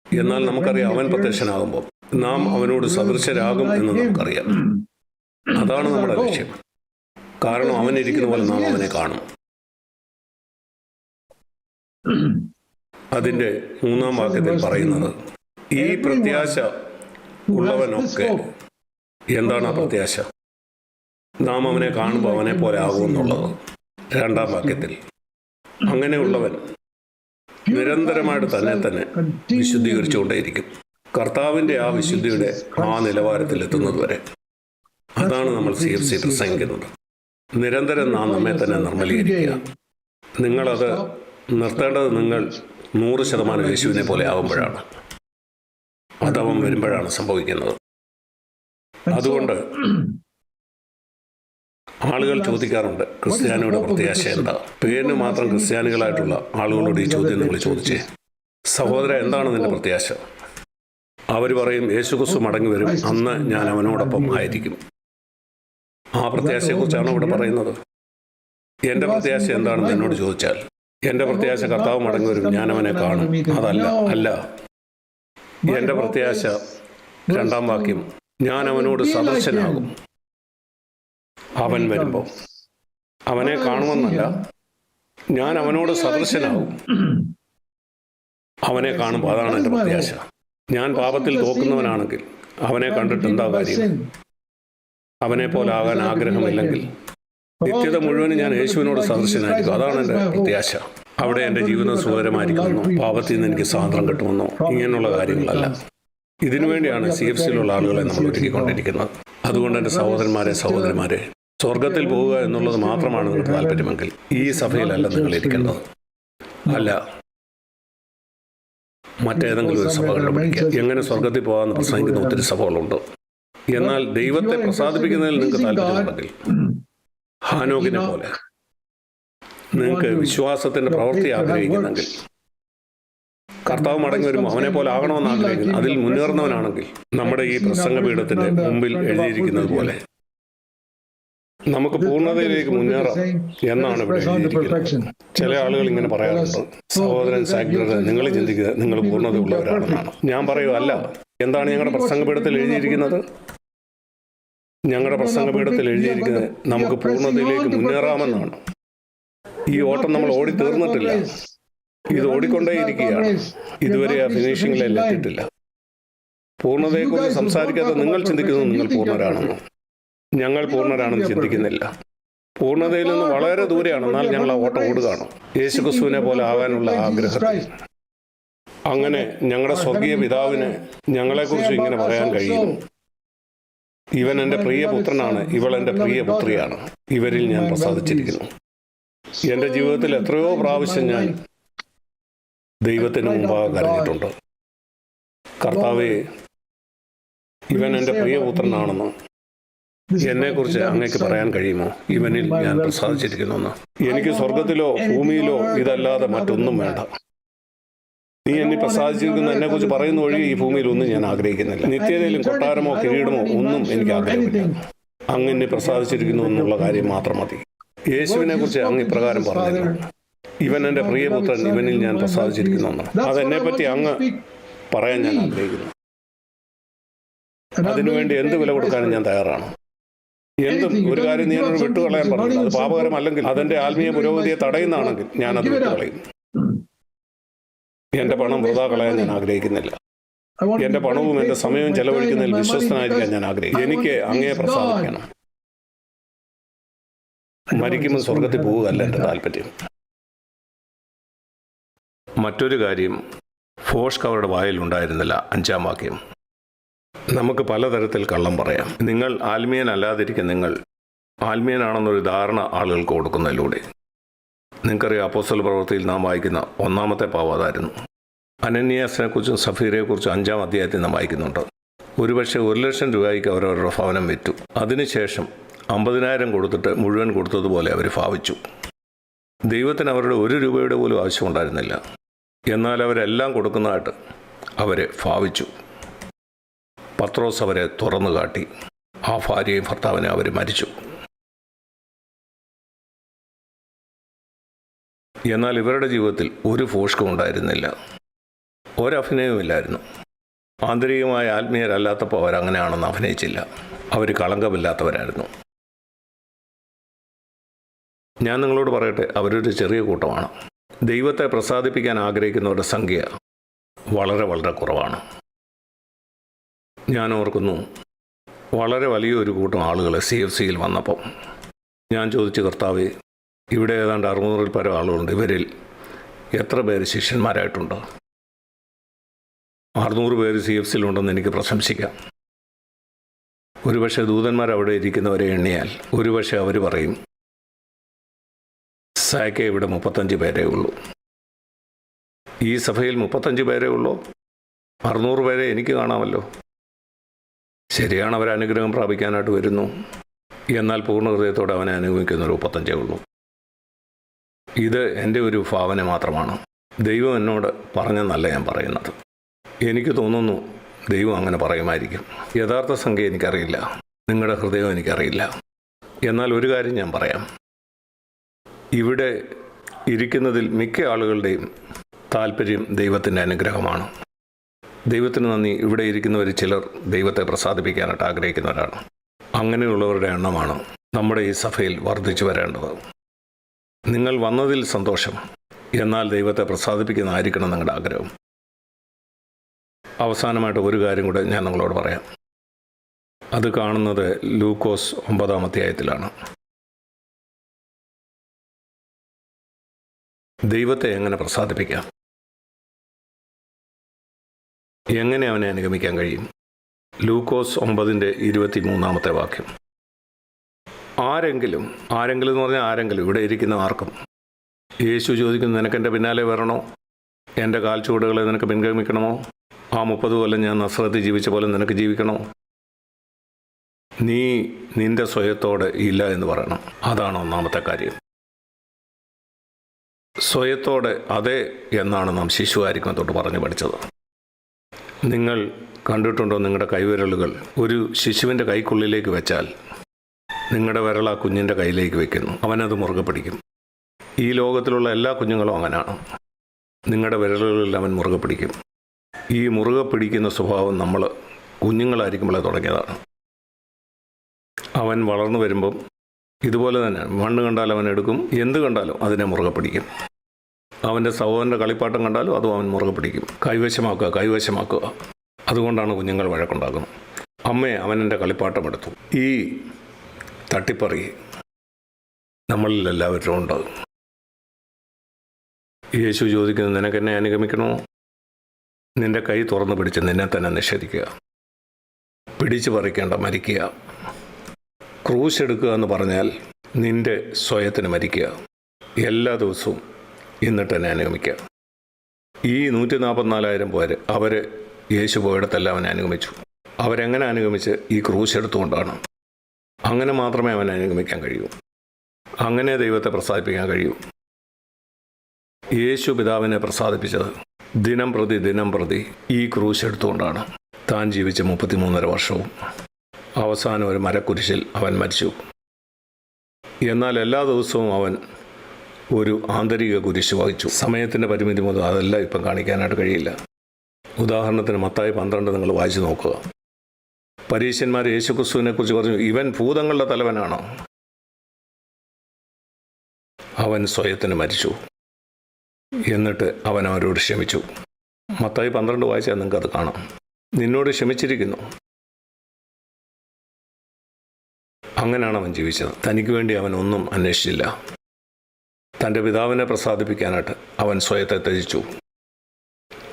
എന്നാൽ നമുക്കറിയാം അവൻ പ്രത്യക്ഷനാകുമ്പോൾ നാം അവനോട് സദൃശരാകും എന്ന് നമുക്കറിയാം. അതാണ് നമ്മുടെ ലക്ഷ്യം. കാരണം അവൻ ഇരിക്കുന്ന പോലെ നാം അവനെ കാണും. അതിന്റെ 3-ാം വാക്യത്തിൽ പറയുന്നത്, ഈ പ്രത്യാശ ഉള്ളവനൊക്കെ, എന്താണ് ആ പ്രത്യാശ? നാം അവനെ കാണുമ്പോൾ അവനെ പോലെ ആകുമെന്നുള്ളത്. 2-ാം വാക്യത്തിൽ അങ്ങനെയുള്ളവൻ നിരന്തരമായിട്ട് തന്നെ വിശുദ്ധീകരിച്ചുകൊണ്ടേയിരിക്കും, കർത്താവിൻ്റെ ആ വിശുദ്ധിയുടെ ആ നിലവാരത്തിൽ എത്തുന്നത് വരെ. അതാണ് നമ്മൾ CFC പ്രസംഗിക്കുന്നത്. നിരന്തരം നാം നമ്മെ തന്നെ നിർമ്മലീകരിക്കുക. നിങ്ങളത് നിർത്തേണ്ടത് നിങ്ങൾ 100% യേശുവിനെ പോലെ ആകുമ്പോഴാണ്. അതവൻ വരുമ്പോഴാണ് സംഭവിക്കുന്നത്. അതുകൊണ്ട് ആളുകൾ ചോദിക്കാറുണ്ട്, ക്രിസ്ത്യാനിയുടെ പ്രത്യാശ എന്താ? പേരിന് മാത്രം ക്രിസ്ത്യാനികളായിട്ടുള്ള ആളുകളോട് ഈ ചോദ്യം നിങ്ങൾ ചോദിച്ചേ, സഹോദര എന്താണ് നിന്റെ പ്രത്യാശ? അവർ പറയും, യേശുക്രിസ്തു മടങ്ങി വരും, അന്ന് ഞാൻ അവനോടൊപ്പം ആയിരിക്കും. ആ പ്രത്യാശയെക്കുറിച്ചാണ് ഇവിടെ പറയുന്നത്. എൻ്റെ പ്രത്യാശ എന്താണെന്ന് എന്നോട് ചോദിച്ചാൽ, എൻ്റെ പ്രത്യാശ കർത്താവ് മടങ്ങി വരും, ഞാൻ അവനെ കാണും. അല്ല. എൻ്റെ പ്രത്യാശ 2-ാം വാക്യം, ഞാൻ അവനോട് സദൃശനാകും. അവൻ വരുമ്പോൾ അവനെ കാണുമെന്നല്ല, ഞാൻ അവനോട് സദൃശനാകും. അവനെ കാണുമ്പോൾ, അതാണ് എൻ്റെ പ്രത്യാശ. ഞാൻ പാപത്തിൽ തോക്കുന്നവനാണെങ്കിൽ അവനെ കണ്ടിട്ട് എന്താ കാര്യം? അവനെ പോലെ ആകാൻ ആഗ്രഹമില്ലെങ്കിൽ നിത്യത മുഴുവനും ഞാൻ യേശുവിനോട് സദൃശനായിരിക്കും. അതാണ് എൻ്റെ പ്രത്യാശ. അവിടെ എൻ്റെ ജീവിതം സുഖകരമായിരിക്കുമെന്നോ പാപത്തിൽ നിന്ന് എനിക്ക് സ്വാതന്ത്ര്യം കിട്ടുമെന്നോ ഇങ്ങനെയുള്ള കാര്യങ്ങളല്ല. ഇതിനുവേണ്ടിയാണ് CFCയിലുള്ള ആളുകളെ നമ്മൾ ഒരുക്കിക്കൊണ്ടിരിക്കുന്നത്. അതുകൊണ്ട് എൻ്റെ സഹോദരന്മാരെ സ്വർഗത്തിൽ പോവുക എന്നുള്ളത് മാത്രമാണ് നിങ്ങൾക്ക് താല്പര്യമെങ്കിൽ ഈ സഭയിലല്ല നിങ്ങൾ ഇരിക്കേണ്ടത്. അല്ല, മറ്റേതെങ്കിലും ഒരു സഭ കണ്ടുപിടിക്കുക. എങ്ങനെ സ്വർഗത്തിൽ പോകാമെന്ന് പ്രസംഗിക്കുന്ന ഒത്തിരി സഭകളുണ്ട്. എന്നാൽ ദൈവത്തെ പ്രസാദിപ്പിക്കുന്നതിൽ നിങ്ങൾക്ക് താല്പര്യമുണ്ടെങ്കിൽ ഹാനോക്കിനെ പോലെ നിങ്ങൾക്ക് വിശ്വാസത്തിന്റെ പ്രവൃത്തി ആഗ്രഹിക്കുന്നെങ്കിൽ, കർത്താവ് മടങ്ങി വരുമ്പോൾ അവനെ പോലെ ആകണമെന്ന് ആഗ്രഹിക്കുന്നു, അതിൽ മുന്നേറുന്നവനാണെങ്കിൽ നമ്മുടെ ഈ പ്രസംഗപീഠത്തിന്റെ മുമ്പിൽ എഴുതിയിരിക്കുന്നത് പോലെ നമുക്ക് പൂർണ്ണതയിലേക്ക് മുന്നേറാം എന്നാണ് ഇവിടെ എഴുതിയിരിക്കുന്നത്. ചില ആളുകൾ ഇങ്ങനെ പറയാറുണ്ട്, സഹോദരൻ സാഗ്ലർ നിങ്ങൾ ചിന്തിക്കുക നിങ്ങൾ പൂർണ്ണത ഉള്ളവരാണെന്നാണ്. ഞാൻ പറയുക അല്ല. എന്താണ് ഞങ്ങളുടെ പ്രസംഗപീഠത്തിൽ എഴുതിയിരിക്കുന്നത്? ഞങ്ങളുടെ പ്രസംഗപീഠത്തിൽ എഴുതിയിരിക്കുന്നത് നമുക്ക് പൂർണ്ണതയിലേക്ക് മുന്നേറാമെന്നാണ്. ഈ ഓട്ടം നമ്മൾ ഓടി തീർന്നിട്ടില്ല, ഇത് ഓടിക്കൊണ്ടേയിരിക്കുകയാണ്. ഇതുവരെ ആ ഫിനിഷിംഗിൽ എത്തിയിട്ടില്ല. പൂർണ്ണതയെക്കുറിച്ച് സംസാരിക്കാതെ നിങ്ങൾ ചിന്തിക്കുന്നത് നിങ്ങൾ പൂർണ്ണരാണെന്നോ? ഞങ്ങൾ പൂർണ്ണരാണെന്ന് ചിന്തിക്കുന്നില്ല. പൂർണ്ണതയിൽ നിന്ന് വളരെ ദൂരെയാണ്. എന്നാൽ ഞങ്ങൾ ആ ഓട്ടം ഓടുകയാണ് യേശുക്രിസ്തുവിനെ പോലെ ആകാനുള്ള ആഗ്രഹത്തിൽ. അങ്ങനെ ഞങ്ങളുടെ സ്വർഗീയ പിതാവിന് ഞങ്ങളെക്കുറിച്ച് ഇങ്ങനെ പറയാൻ കഴിയുന്നു, ഇവൻ എൻ്റെ പ്രിയപുത്രനാണ്, ഇവൾ എൻ്റെ പ്രിയപുത്രിയാണ്, ഇവരിൽ ഞാൻ പ്രസാദിച്ചിരിക്കുന്നു. എൻ്റെ ജീവിതത്തിൽ എത്രയോ പ്രാവശ്യം ഞാൻ ദൈവത്തിന് മുമ്പാകെ കരഞ്ഞിട്ടുണ്ട്, കർത്താവേ ഇവൻ എൻ്റെ പ്രിയപുത്രനാണെന്ന്, എന്നെക്കുറിച്ച് അങ്ങേക്ക് പറയാൻ കഴിയുമോ? ഇവനിൽ ഞാൻ പ്രസാദിച്ചിരിക്കുന്നുവെന്ന്. എനിക്ക് സ്വർഗത്തിലോ ഭൂമിയിലോ ഇതല്ലാതെ മറ്റൊന്നും വേണ്ട. നീ എന്നെ പ്രസാദിച്ചിരിക്കുന്ന എന്നെക്കുറിച്ച് പറയുന്ന ഒഴികെ ഈ ഭൂമിയിൽ ഒന്നും ഞാൻ ആഗ്രഹിക്കുന്നില്ല. നിത്യതയിലും കൊട്ടാരമോ കിരീടമോ ഒന്നും എനിക്ക് ആഗ്രഹമില്ല. അങ്ങ് എന്നെ പ്രസാദിച്ചിരിക്കുന്നു എന്നുള്ള കാര്യം മാത്രം മതി. യേശുവിനെ കുറിച്ച് അങ്ങ് ഇപ്രകാരം പറഞ്ഞു, ഇവൻ എൻ്റെ പ്രിയപുത്രൻ, ഇവനിൽ ഞാൻ പ്രസാദിച്ചിരിക്കുന്നു. അതെന്നെപ്പറ്റി അങ്ങ് പറയാൻ ഞാൻ ആഗ്രഹിക്കുന്നു. അതിനുവേണ്ടി എന്ത് വില കൊടുക്കാനും ഞാൻ തയ്യാറാണ്. എന്തും ഒരു കാര്യം നീ എന്നോട് വിട്ടുകളയാൻ പറഞ്ഞു. അത് പാപകരമല്ലെങ്കിൽ, അതെന്റെ ആത്മീയ പുരോഗതിയെ തടയുന്നതാണെങ്കിൽ ഞാൻ അത് വിട്ടുകളയും. എന്റെ പണം വൃഥാ കളയാൻ ഞാൻ ആഗ്രഹിക്കുന്നില്ല. എന്റെ പണവും എന്റെ സമയവും ചെലവഴിക്കുന്നതിൽ വിശ്വസ്തനായിരിക്കാൻ ഞാൻ ആഗ്രഹിക്കുന്നു. എനിക്ക് അങ്ങയെ പ്രസാദിക്കണം. മരിക്കുമ്പോൾ സ്വർഗത്തിൽ പോവുകയല്ല എൻ്റെ താല്പര്യം. മറ്റൊരു കാര്യം ഫോഷ്ക്ക് അവരുടെ വായിൽ ഉണ്ടായിരുന്നില്ല. 5-ാം വാക്യം. നമുക്ക് പലതരത്തിൽ കള്ളം പറയാം. നിങ്ങൾ ആത്മീയനല്ലാതിരിക്കും, നിങ്ങൾ ആത്മീയനാണെന്നൊരു ധാരണ ആളുകൾക്ക് കൊടുക്കുന്നതിലൂടെ. നിങ്ങൾക്കറിയാം, അപ്പോസ്തല പ്രവൃത്തിയിൽ നാം വായിക്കുന്ന 1-ാമത്തെ പാവം അതായിരുന്നു. അനന്യാസിനെക്കുറിച്ചും സഫീറയെക്കുറിച്ചും 5-ാം അധ്യായത്തിൽ നാം വായിക്കുന്നുണ്ട്. ഒരുപക്ഷെ 1,00,000 രൂപയ്ക്ക് അവരവരുടെ ഭവനം വിറ്റു. അതിനുശേഷം 50,000 കൊടുത്തിട്ട് മുഴുവൻ കൊടുത്തതുപോലെ അവർ ഭാവിച്ചു. ദൈവത്തിന് അവരുടെ 1 രൂപയുടെ പോലും ആവശ്യമുണ്ടായിരുന്നില്ല. എന്നാൽ അവരെല്ലാം കൊടുക്കുന്നതായിട്ട് അവർ ഭാവിച്ചു. പത്രോസ് അവരെ തുറന്നു കാട്ടി. ആ ഭാര്യയും ഭർത്താവിനെ അവർ മരിച്ചു. എന്നാൽ ഇവരുടെ ജീവിതത്തിൽ ഒരു ഫോഷ്കും ഉണ്ടായിരുന്നില്ല, ഒരഭിനയവുമില്ലായിരുന്നു. ആന്തരികമായ ആത്മീയരല്ലാത്തപ്പോൾ അവരങ്ങനെയാണെന്ന് അഭിനയിച്ചില്ല. അവർ കളങ്കമില്ലാത്തവരായിരുന്നു. ഞാൻ നിങ്ങളോട് പറയട്ടെ, അവരൊരു ചെറിയ കൂട്ടമാണ്. ദൈവത്തെ പ്രസാദിപ്പിക്കാൻ ആഗ്രഹിക്കുന്നവരുടെ സംഖ്യ വളരെ വളരെ കുറവാണ്. ഞാൻ ഓർക്കുന്നു, വളരെ വലിയൊരു കൂട്ടം ആളുകൾ CFCയിൽ വന്നപ്പം ഞാൻ ചോദിച്ചു, കർത്താവേ, ഇവിടെ ഏതാണ്ട് 600-ൽ പരം ആളുകളുണ്ട്. ഇവരിൽ എത്ര പേര് ശിഷ്യന്മാരായിട്ടുണ്ട്? 600 പേര് CFCയിലുണ്ടെന്ന് എനിക്ക് പ്രശംസിക്കാം. ഒരുപക്ഷെ ദൂതന്മാർ അവിടെ ഇരിക്കുന്നവരെ എണ്ണിയാൽ ഒരുപക്ഷെ അവർ പറയും, സായ്ക്ക് ഇവിടെ 35 പേരേ ഉള്ളൂ. ഈ സഭയിൽ 35 പേരേ ഉള്ളൂ, 600 പേരെ എനിക്ക് കാണാമല്ലോ. ശരിയാണ്, അവർ അനുഗ്രഹം പ്രാപിക്കാനായിട്ട് വരുന്നു. എന്നാൽ പൂർണ്ണ ഹൃദയത്തോടെ അവനെ അനുഭവിക്കുന്നൊരു 35 ഉള്ളൂ. ഇത് എൻ്റെ ഒരു ഭാവന മാത്രമാണ്. ദൈവം എന്നോട് പറഞ്ഞെന്നല്ല ഞാൻ പറയുന്നത്. എനിക്ക് തോന്നുന്നു ദൈവം അങ്ങനെ പറയുമായിരിക്കും. യഥാർത്ഥ സംഖ്യ എനിക്കറിയില്ല, നിങ്ങളുടെ ഹൃദയം എനിക്കറിയില്ല. എന്നാൽ ഒരു കാര്യം ഞാൻ പറയാം, ഇവിടെ ഇരിക്കുന്നതിൽ മിക്ക ആളുകളുടെയും താല്പര്യം ദൈവത്തിൻ്റെ അനുഗ്രഹമാണ്. ദൈവത്തിന് നന്ദി, ഇവിടെ ഇരിക്കുന്നവർ ചിലർ ദൈവത്തെ പ്രസാദിപ്പിക്കാനായിട്ട് ആഗ്രഹിക്കുന്നവരാണ്. അങ്ങനെയുള്ളവരുടെ എണ്ണമാണ് നമ്മുടെ ഈ സഭയിൽ വർദ്ധിച്ചു വരേണ്ടത്. നിങ്ങൾ വന്നതിൽ സന്തോഷം, എന്നാൽ ദൈവത്തെ പ്രസാദിപ്പിക്കുന്നതായിരിക്കണം നിങ്ങളുടെ ആഗ്രഹം. അവസാനമായിട്ട് ഒരു കാര്യം കൂടെ ഞാൻ നിങ്ങളോട് പറയാം. അത് കാണുന്നത് ലൂക്കോസ് 9-ാം അധ്യായത്തിലാണ്. ദൈവത്തെ എങ്ങനെ പ്രസാദിപ്പിക്കാം? എങ്ങനെ അവനെ അനുഗമിക്കാൻ കഴിയും? ലൂക്കോസ് 9:23 വാക്യം. ആരെങ്കിലും എന്ന് പറഞ്ഞാൽ ആരെങ്കിലും, ഇവിടെ ഇരിക്കുന്ന ആർക്കും. യേശു ചോദിക്കുന്നു, നിനക്കെൻ്റെ പിന്നാലെ വരണോ? എൻ്റെ കാൽച്ചുവടുകളെ നിനക്ക് പിൻഗമിക്കണമോ? ആ 30 കൊല്ലം ഞാൻ നസ്രത്തിൽ ജീവിച്ച പോലെ നിനക്ക് ജീവിക്കണോ? നീ നിൻ്റെ സ്വയത്തോടെ ഇല്ല എന്ന് പറയണം. അതാണ് ഒന്നാമത്തെ കാര്യം. സ്വയത്തോടെ അതെ എന്നാണ് നാം ശിശുവായിരിക്കും തൊട്ട് പറഞ്ഞു പഠിച്ചത്. നിങ്ങൾ കണ്ടിട്ടുണ്ടോ, നിങ്ങളുടെ കൈവിരലുകൾ ഒരു ശിശുവിൻ്റെ കൈക്കുള്ളിലേക്ക് വെച്ചാൽ നിങ്ങളുടെ വിരൽ ആ കുഞ്ഞിൻ്റെ കയ്യിലേക്ക് വെക്കുന്നു, അവനത് മുറുകെ പിടിക്കും. ഈ ലോകത്തിലുള്ള എല്ലാ കുഞ്ഞുങ്ങളും അങ്ങനെയാണ്. നിങ്ങളുടെ വിരലുകളിൽ അവൻ മുറുകെ പിടിക്കും. ഈ മുറുകെ പിടിക്കുന്ന സ്വഭാവം നമ്മൾ കുഞ്ഞുങ്ങളായിരിക്കുമ്പോഴേ തുടങ്ങിയതാണ്. അവൻ വളർന്നു വരുമ്പം ഇതുപോലെ തന്നെ മണ്ണ് കണ്ടാൽ അവൻ എടുക്കും, എന്ത് കണ്ടാലും അതിനെ മുറുകെ പിടിക്കും. അവൻ്റെ സഹോദരൻ്റെ കളിപ്പാട്ടം കണ്ടാലും അതും അവൻ മുറുകെ പിടിക്കും. കൈവശമാക്കുക. അതുകൊണ്ടാണ് കുഞ്ഞുങ്ങൾ വഴക്കുണ്ടാകുന്നത്. അമ്മേ, അവൻ എൻ്റെ കളിപ്പാട്ടം എടുത്തു. ഈ തട്ടിപ്പറി നമ്മളിൽ എല്ലാവരും ഉണ്ട്. യേശു ചോദിക്കുന്നത്, നിനക്കെന്നെ അനുഗമിക്കണോ? നിൻ്റെ കൈ തുറന്നു പിടിച്ച് നിന്നെ തന്നെ നിഷേധിക്കുക, പിടിച്ചു പറിക്കേണ്ട, മരിക്കുക. ക്രൂശ് എടുക്കുക എന്ന് പറഞ്ഞാൽ നിൻ്റെ സ്വയത്തിന് മരിക്കുക. എല്ലാ ദിവസവും എന്നിട്ട് എന്നെ അനുഗമിക്കുക. ഈ 144,000 പേര് അവർ യേശു പോയിടത്തെല്ലാം അവനെ അനുഗമിച്ചു. അവരെങ്ങനെ അനുഗമിച്ച്? ഈ ക്രൂശ് എടുത്തുകൊണ്ടാണ്. അങ്ങനെ മാത്രമേ അവൻ അനുഗമിക്കാൻ കഴിയൂ. അങ്ങനെ ദൈവത്തെ പ്രസാദിപ്പിക്കാൻ കഴിയൂ. യേശു പിതാവിനെ പ്രസാദിപ്പിച്ചത് ദിനം പ്രതി ഈ ക്രൂശ് എടുത്തുകൊണ്ടാണ്. താൻ ജീവിച്ച 33.5 വർഷവും അവസാനം ഒരു മരക്കുരിശിൽ അവൻ മരിച്ചു. എന്നാൽ എല്ലാ ദിവസവും അവൻ ഒരു ആന്തരിക കുരിശ് വഹിച്ചു. സമയത്തിൻ്റെ പരിമിതി മുതൽ അതെല്ലാം ഇപ്പം കാണിക്കാനായിട്ട് കഴിയില്ല. ഉദാഹരണത്തിന് മത്തായി 12 നിങ്ങൾ വായിച്ചു നോക്കുക. പരീശന്മാർ യേശുക്രിസ്തുവിനെ കുറിച്ച് പറഞ്ഞു, ഇവൻ ഭൂതങ്ങളുടെ തലവനാണോ? അവൻ സ്വയത്തിന് മരിച്ചു. എന്നിട്ട് അവൻ അവരോട് ക്ഷമിച്ചു. മത്തായി 12 വായിച്ചാൽ നിങ്ങൾക്കത് കാണാം. നിന്നോട് ക്ഷമിച്ചിരിക്കുന്നു. അങ്ങനെയാണ് അവൻ ജീവിച്ചത്. തനിക്ക് വേണ്ടി അവൻ ഒന്നും അന്വേഷിച്ചില്ല. തൻ്റെ പിതാവിനെ പ്രസാദിപ്പിക്കാനായിട്ട് അവൻ സ്വയത്തെ ത്യജിച്ചു.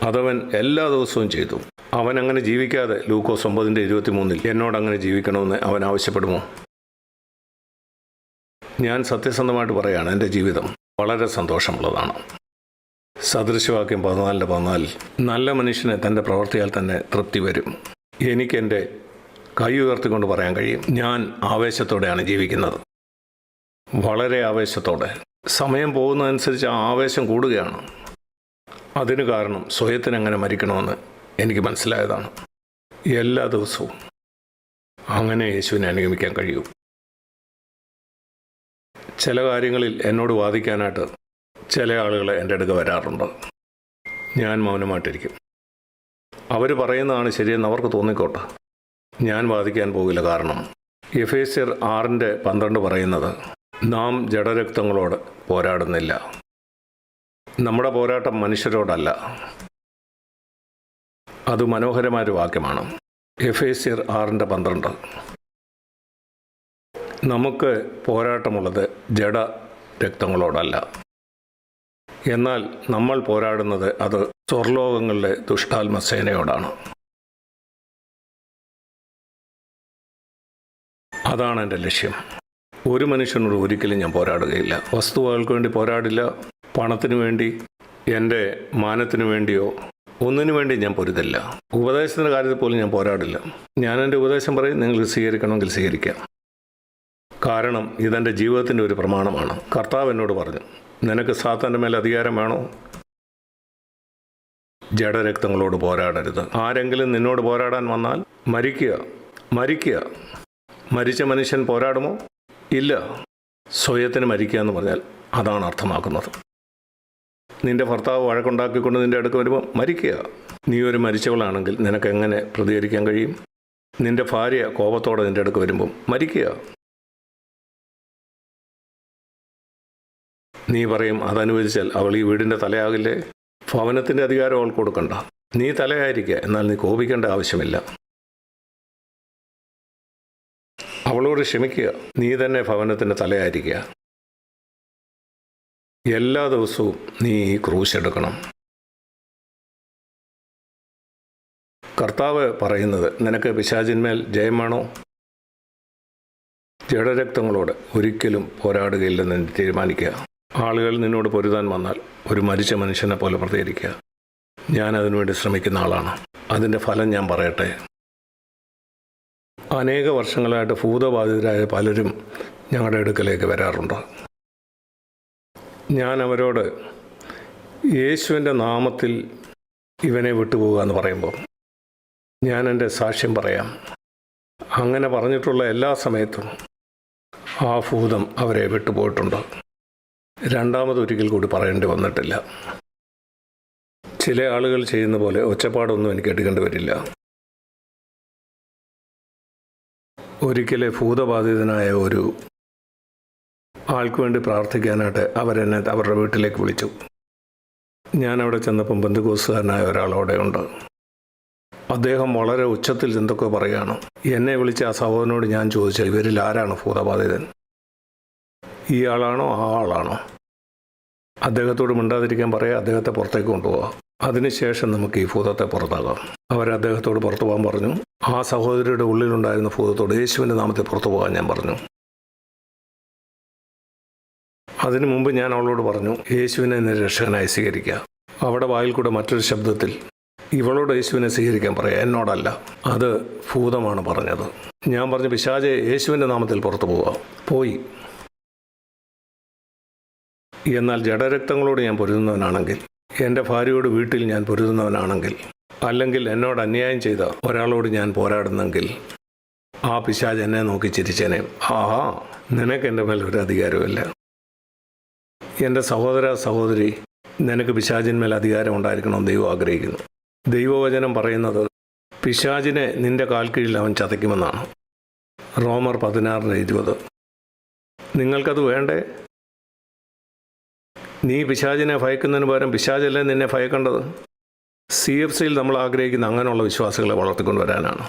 അതവൻ എല്ലാ ദിവസവും ചെയ്തു. അവൻ അങ്ങനെ ജീവിക്കാതെ ലൂക്കോസ് 9:23 എന്നോടങ്ങനെ ജീവിക്കണമെന്ന് അവൻ ആവശ്യപ്പെടുമോ? ഞാൻ സത്യസന്ധമായിട്ട് പറയുകയാണ്, എൻ്റെ ജീവിതം വളരെ സന്തോഷമുള്ളതാണ്. സദൃശവാക്യം 14:14 നല്ല മനുഷ്യനെ തൻ്റെ പ്രവൃത്തിയാൽ തന്നെ തൃപ്തി വരും. എനിക്കെൻ്റെ കൈ ഉയർത്തിക്കൊണ്ട് പറയാൻ കഴിയും, ഞാൻ ആവേശത്തോടെയാണ് ജീവിക്കുന്നത്. വളരെ ആവേശത്തോടെ. സമയം പോകുന്നതനുസരിച്ച് ആ ആവേശം കൂടുകയാണ്. അതിന് കാരണം സ്വയത്തിന് അങ്ങനെ മരിക്കണമെന്ന് എനിക്ക് മനസ്സിലായതാണ്. എല്ലാ ദിവസവും അങ്ങനെ യേശുവിനെ അനുഗമിക്കാൻ കഴിയൂ. ചില കാര്യങ്ങളിൽ എന്നോട് വാദിക്കാനായിട്ട് ചില ആളുകൾ എൻ്റെ അടുക്ക വരാറുണ്ട്. ഞാൻ മൗനമായിട്ടിരിക്കും. അവർ പറയുന്നതാണ് ശരിയെന്ന് അവർക്ക് തോന്നിക്കോട്ടെ. ഞാൻ വാദിക്കാൻ പോകില്ല. കാരണം എഫേസ്യർ 6:12 പറയുന്നത്, നാം ജഡരക്തങ്ങളോട് പോരാടുന്നില്ല. നമ്മുടെ പോരാട്ടം മനുഷ്യരോടല്ല. അത് മനോഹരമായൊരു വാക്യമാണ്. എഫേസ്യർ 6:12. നമുക്ക് പോരാട്ടമുള്ളത് ജഡരക്തങ്ങളോടല്ല. എന്നാൽ നമ്മൾ പോരാടുന്നത് അത് സ്വർലോകങ്ങളിലെ ദുഷ്ടാത്മസേനയോടാണ്. അതാണ് എൻ്റെ ലക്ഷ്യം. ഒരു മനുഷ്യനോട് ഒരിക്കലും ഞാൻ പോരാടുകയില്ല. വസ്തുവകൾക്ക് വേണ്ടി പോരാടില്ല. പണത്തിനു വേണ്ടി, എൻ്റെ മാനത്തിനു വേണ്ടിയോ ഒന്നിനു വേണ്ടി ഞാൻ പൊരുതില്ല. ഉപദേശത്തിൻ്റെ കാര്യത്തിൽ പോലും ഞാൻ പോരാടില്ല. ഞാൻ എൻ്റെ ഉപദേശം പറയും, നിങ്ങൾക്ക് സ്വീകരിക്കണമെങ്കിൽ സ്വീകരിക്കാം. കാരണം ഇതെൻ്റെ ജീവിതത്തിൻ്റെ ഒരു പ്രമാണമാണ്. കർത്താവ് എന്നോട് പറഞ്ഞു, നിനക്ക് സാത്താൻ്റെ മേൽ അധികാരം വേണോ? ജഡരക്തങ്ങളോട് പോരാടരുത്. ആരെങ്കിലും നിന്നോട് പോരാടാൻ വന്നാൽ മരിക്കുക. മരിച്ച മനുഷ്യൻ പോരാടുമോ? ഇല്ല. സ്വയത്തിന് മരിക്കുക എന്ന് പറഞ്ഞാൽ അതാണ് അർത്ഥമാക്കുന്നത്. നിന്റെ ഭർത്താവ് വഴക്കുണ്ടാക്കിക്കൊണ്ട് നിന്റെ അടുക്ക് വരുമ്പോൾ മരിക്കുക. നീ ഒരു മരിച്ചവളാണെങ്കിൽ നിനക്ക് എങ്ങനെ പ്രതികരിക്കാൻ കഴിയും? നിന്റെ ഭാര്യ കോപത്തോടെ നിന്റെ അടുക്ക് വരുമ്പം മരിക്കുക. നീ പറയും, അതനുവദിച്ചാൽ അവൾ ഈ വീടിൻ്റെ തലയാകില്ലേ? ഭവനത്തിൻ്റെ അധികാരം അവൾ കൊടുക്കണ്ട. നീ തലയായിരിക്കുക, എന്നാൽ നീ കോപിക്കേണ്ട ആവശ്യമില്ല. അവളോട് ക്ഷമിക്കുക. നീ തന്നെ ഭവനത്തിൻ്റെ തലയായിരിക്കുക. എല്ലാ ദിവസവും നീ ഈ ക്രൂശ് എടുക്കണം. കർത്താവ് പറയുന്നത്, നിനക്ക് പിശാചിന്മേൽ ജയം വേണോ? ജഡരക്തങ്ങളോട് ഒരിക്കലും പോരാടുകയില്ലെന്ന് തീരുമാനിക്കുക. ആളുകൾ നിന്നോട് പൊരുതാൻ വന്നാൽ ഒരു മരിച്ച മനുഷ്യനെ പോലെ പ്രതികരിക്കുക. ഞാൻ അതിനുവേണ്ടി ശ്രമിക്കുന്ന ആളാണ്. അതിൻ്റെ ഫലം ഞാൻ പറയട്ടെ. അനേക വർഷങ്ങളായിട്ട് ഭൂതബാധിതരായ പലരും ഞങ്ങളുടെ അടുക്കലേക്ക് വരാറുണ്ട്. ഞാൻ അവരോട് യേശുവിൻ്റെ നാമത്തിൽ ഇവനെ വിട്ടുപോകുക എന്ന് പറയുമ്പോൾ ഞാൻ എൻ്റെ സാക്ഷ്യം പറയാം. അങ്ങനെ പറഞ്ഞിട്ടുള്ള എല്ലാ സമയത്തും ആ ഭൂതം അവരെ വിട്ടുപോയിട്ടുണ്ട്. രണ്ടാമതൊരിക്കൽ കൂടി പറയേണ്ടി വന്നിട്ടില്ല. ചില ആളുകൾ ചെയ്യുന്ന പോലെ ഒച്ചപ്പാടൊന്നും എനിക്ക് എടുക്കേണ്ടി വരില്ല. ഒരിക്കലെ ഭൂതബാധിതനായ ഒരു ആൾക്ക് വേണ്ടി പ്രാർത്ഥിക്കാനായിട്ട് അവരെന്നെ അവരുടെ വീട്ടിലേക്ക് വിളിച്ചു. ഞാൻ അവിടെ ചെന്നപ്പം ബന്ധുക്കോസുകാരനായ ഒരാളവിടെ ഉണ്ട്. അദ്ദേഹം വളരെ ഉച്ചത്തിൽ എന്തൊക്കെ പറയുകയാണ്. എന്നെ വിളിച്ച ആ സഹോദരനോട് ഞാൻ ചോദിച്ചു, ഇവരിൽ ആരാണ് ഭൂതബാധിതൻ? ഈ ആളാണോ ആ ആളാണോ? അദ്ദേഹത്തോട് മിണ്ടാതിരിക്കാൻ പറയാം, അദ്ദേഹത്തെ പുറത്തേക്ക് കൊണ്ടുപോകാം. അതിനുശേഷം നമുക്ക് ഈ ഭൂതത്തെ പുറത്താകാം. അദ്ദേഹത്തോട് പുറത്തു പോകാൻ പറഞ്ഞു. ആ സഹോദരിയുടെ ഉള്ളിലുണ്ടായിരുന്ന ഭൂതത്തോട് യേശുവിൻ്റെ നാമത്തിൽ പുറത്തു പോകാൻ ഞാൻ പറഞ്ഞു. അതിനു മുമ്പ് ഞാൻ അവളോട് പറഞ്ഞു, യേശുവിനെ എന്നെ രക്ഷകനായി സ്വീകരിക്കുക. അവിടെ വായിൽ കൂടെ മറ്റൊരു ശബ്ദത്തിൽ, ഇവളോട് യേശുവിനെ സ്വീകരിക്കാൻ പറയാം, എന്നോടല്ല. അത് ഭൂതമാണ് പറഞ്ഞത്. ഞാൻ പറഞ്ഞു, പിശാചെ, യേശുവിൻ്റെ നാമത്തിൽ പുറത്തു പോവുക. പോയി. എന്നാൽ ജഡരക്തങ്ങളോട് ഞാൻ പൊരുതുന്നവനാണെങ്കിൽ, എൻ്റെ ഭാര്യയോട് വീട്ടിൽ ഞാൻ പൊരുതുന്നവനാണെങ്കിൽ, അല്ലെങ്കിൽ എന്നോട് അന്യായം ചെയ്ത ഒരാളോട് ഞാൻ പോരാടുന്നെങ്കിൽ, ആ പിശാച് എന്നെ നോക്കി ചിരിച്ചേനെ. ആഹാ, നിനക്ക് എൻ്റെ മേൽ ഒരു അധികാരമില്ല. എൻ്റെ സഹോദര സഹോദരി, നിനക്ക് പിശാചിന്മേൽ അധികാരം ഉണ്ടായിരിക്കണമെന്ന് ദൈവം ആഗ്രഹിക്കുന്നു. ദൈവവചനം പറയുന്നത് പിശാചിനെ നിന്റെ കാൽക്കീഴിൽ അവൻ ചതയ്ക്കുമെന്നാണ്. റോമർ 16:20. നിങ്ങൾക്കത് വേണ്ടേ? നീ പിശാചിനെ ഭയക്കുന്നതിന് പകരം പിശാചല്ലേ നിന്നെ ഭയക്കേണ്ടത്. CFCയിൽ നമ്മൾ ആഗ്രഹിക്കുന്ന അങ്ങനെയുള്ള വിശ്വാസികളെ വളർത്തിക്കൊണ്ടുവരാനാണ്.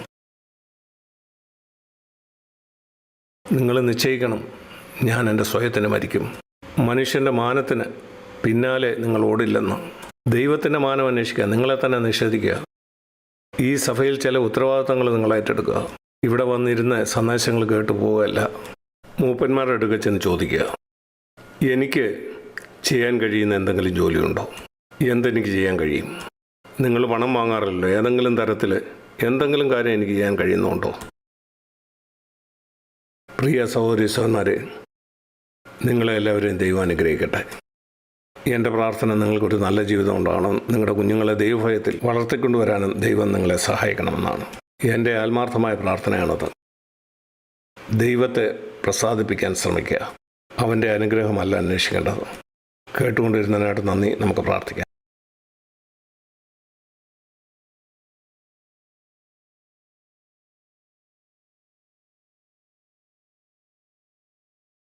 നിങ്ങൾ നിശ്ചയിക്കണം, ഞാൻ എൻ്റെ സ്വയത്തിന് മരിക്കും. മനുഷ്യൻ്റെ മാനത്തിന് പിന്നാലെ നിങ്ങൾ ഓടില്ലെന്ന്. ദൈവത്തിൻ്റെ മാനം അന്വേഷിക്കുക, നിങ്ങളെ തന്നെ നിഷേധിക്കുക. ഈ സഭയിൽ ചില ഉത്തരവാദിത്തങ്ങൾ നിങ്ങൾ ഏറ്റെടുക്കുക. ഇവിടെ വന്നിരുന്ന് സന്ദേശങ്ങൾ കേട്ടു പോവുകയല്ല. മൂപ്പന്മാരുടെ അടുക്കൽ ചെന്ന് ചോദിക്കുക, എനിക്ക് ചെയ്യാൻ കഴിയുന്ന എന്തെങ്കിലും ജോലിയുണ്ടോ? എന്തെനിക്ക് ചെയ്യാൻ കഴിയും? നിങ്ങൾ പണം വാങ്ങാറില്ലല്ലോ, ഏതെങ്കിലും തരത്തിൽ എന്തെങ്കിലും കാര്യം എനിക്ക് ചെയ്യാൻ കഴിയുന്നുണ്ടോ? പ്രിയ സഹോദരി സഹോദരന്മാരെ, നിങ്ങളെ എല്ലാവരെയും ദൈവം അനുഗ്രഹിക്കട്ടെ. എൻ്റെ പ്രാർത്ഥന നിങ്ങൾക്കൊരു നല്ല ജീവിതം ഉണ്ടാകണം. നിങ്ങളുടെ കുഞ്ഞുങ്ങളെ ദൈവഭയത്തിൽ വളർത്തിക്കൊണ്ടുവരാനും ദൈവം നിങ്ങളെ സഹായിക്കണമെന്നാണ് എൻ്റെ ആത്മാർത്ഥമായ പ്രാർത്ഥനയാണത്. ദൈവത്തെ പ്രസാദിപ്പിക്കാൻ ശ്രമിക്കുക. അവൻ്റെ അനുഗ്രഹമല്ല അന്വേഷിക്കേണ്ടത്. കേട്ടുകൊണ്ടിരുന്നതിനായിട്ട് നന്ദി. നമുക്ക് പ്രാർത്ഥിക്കാം.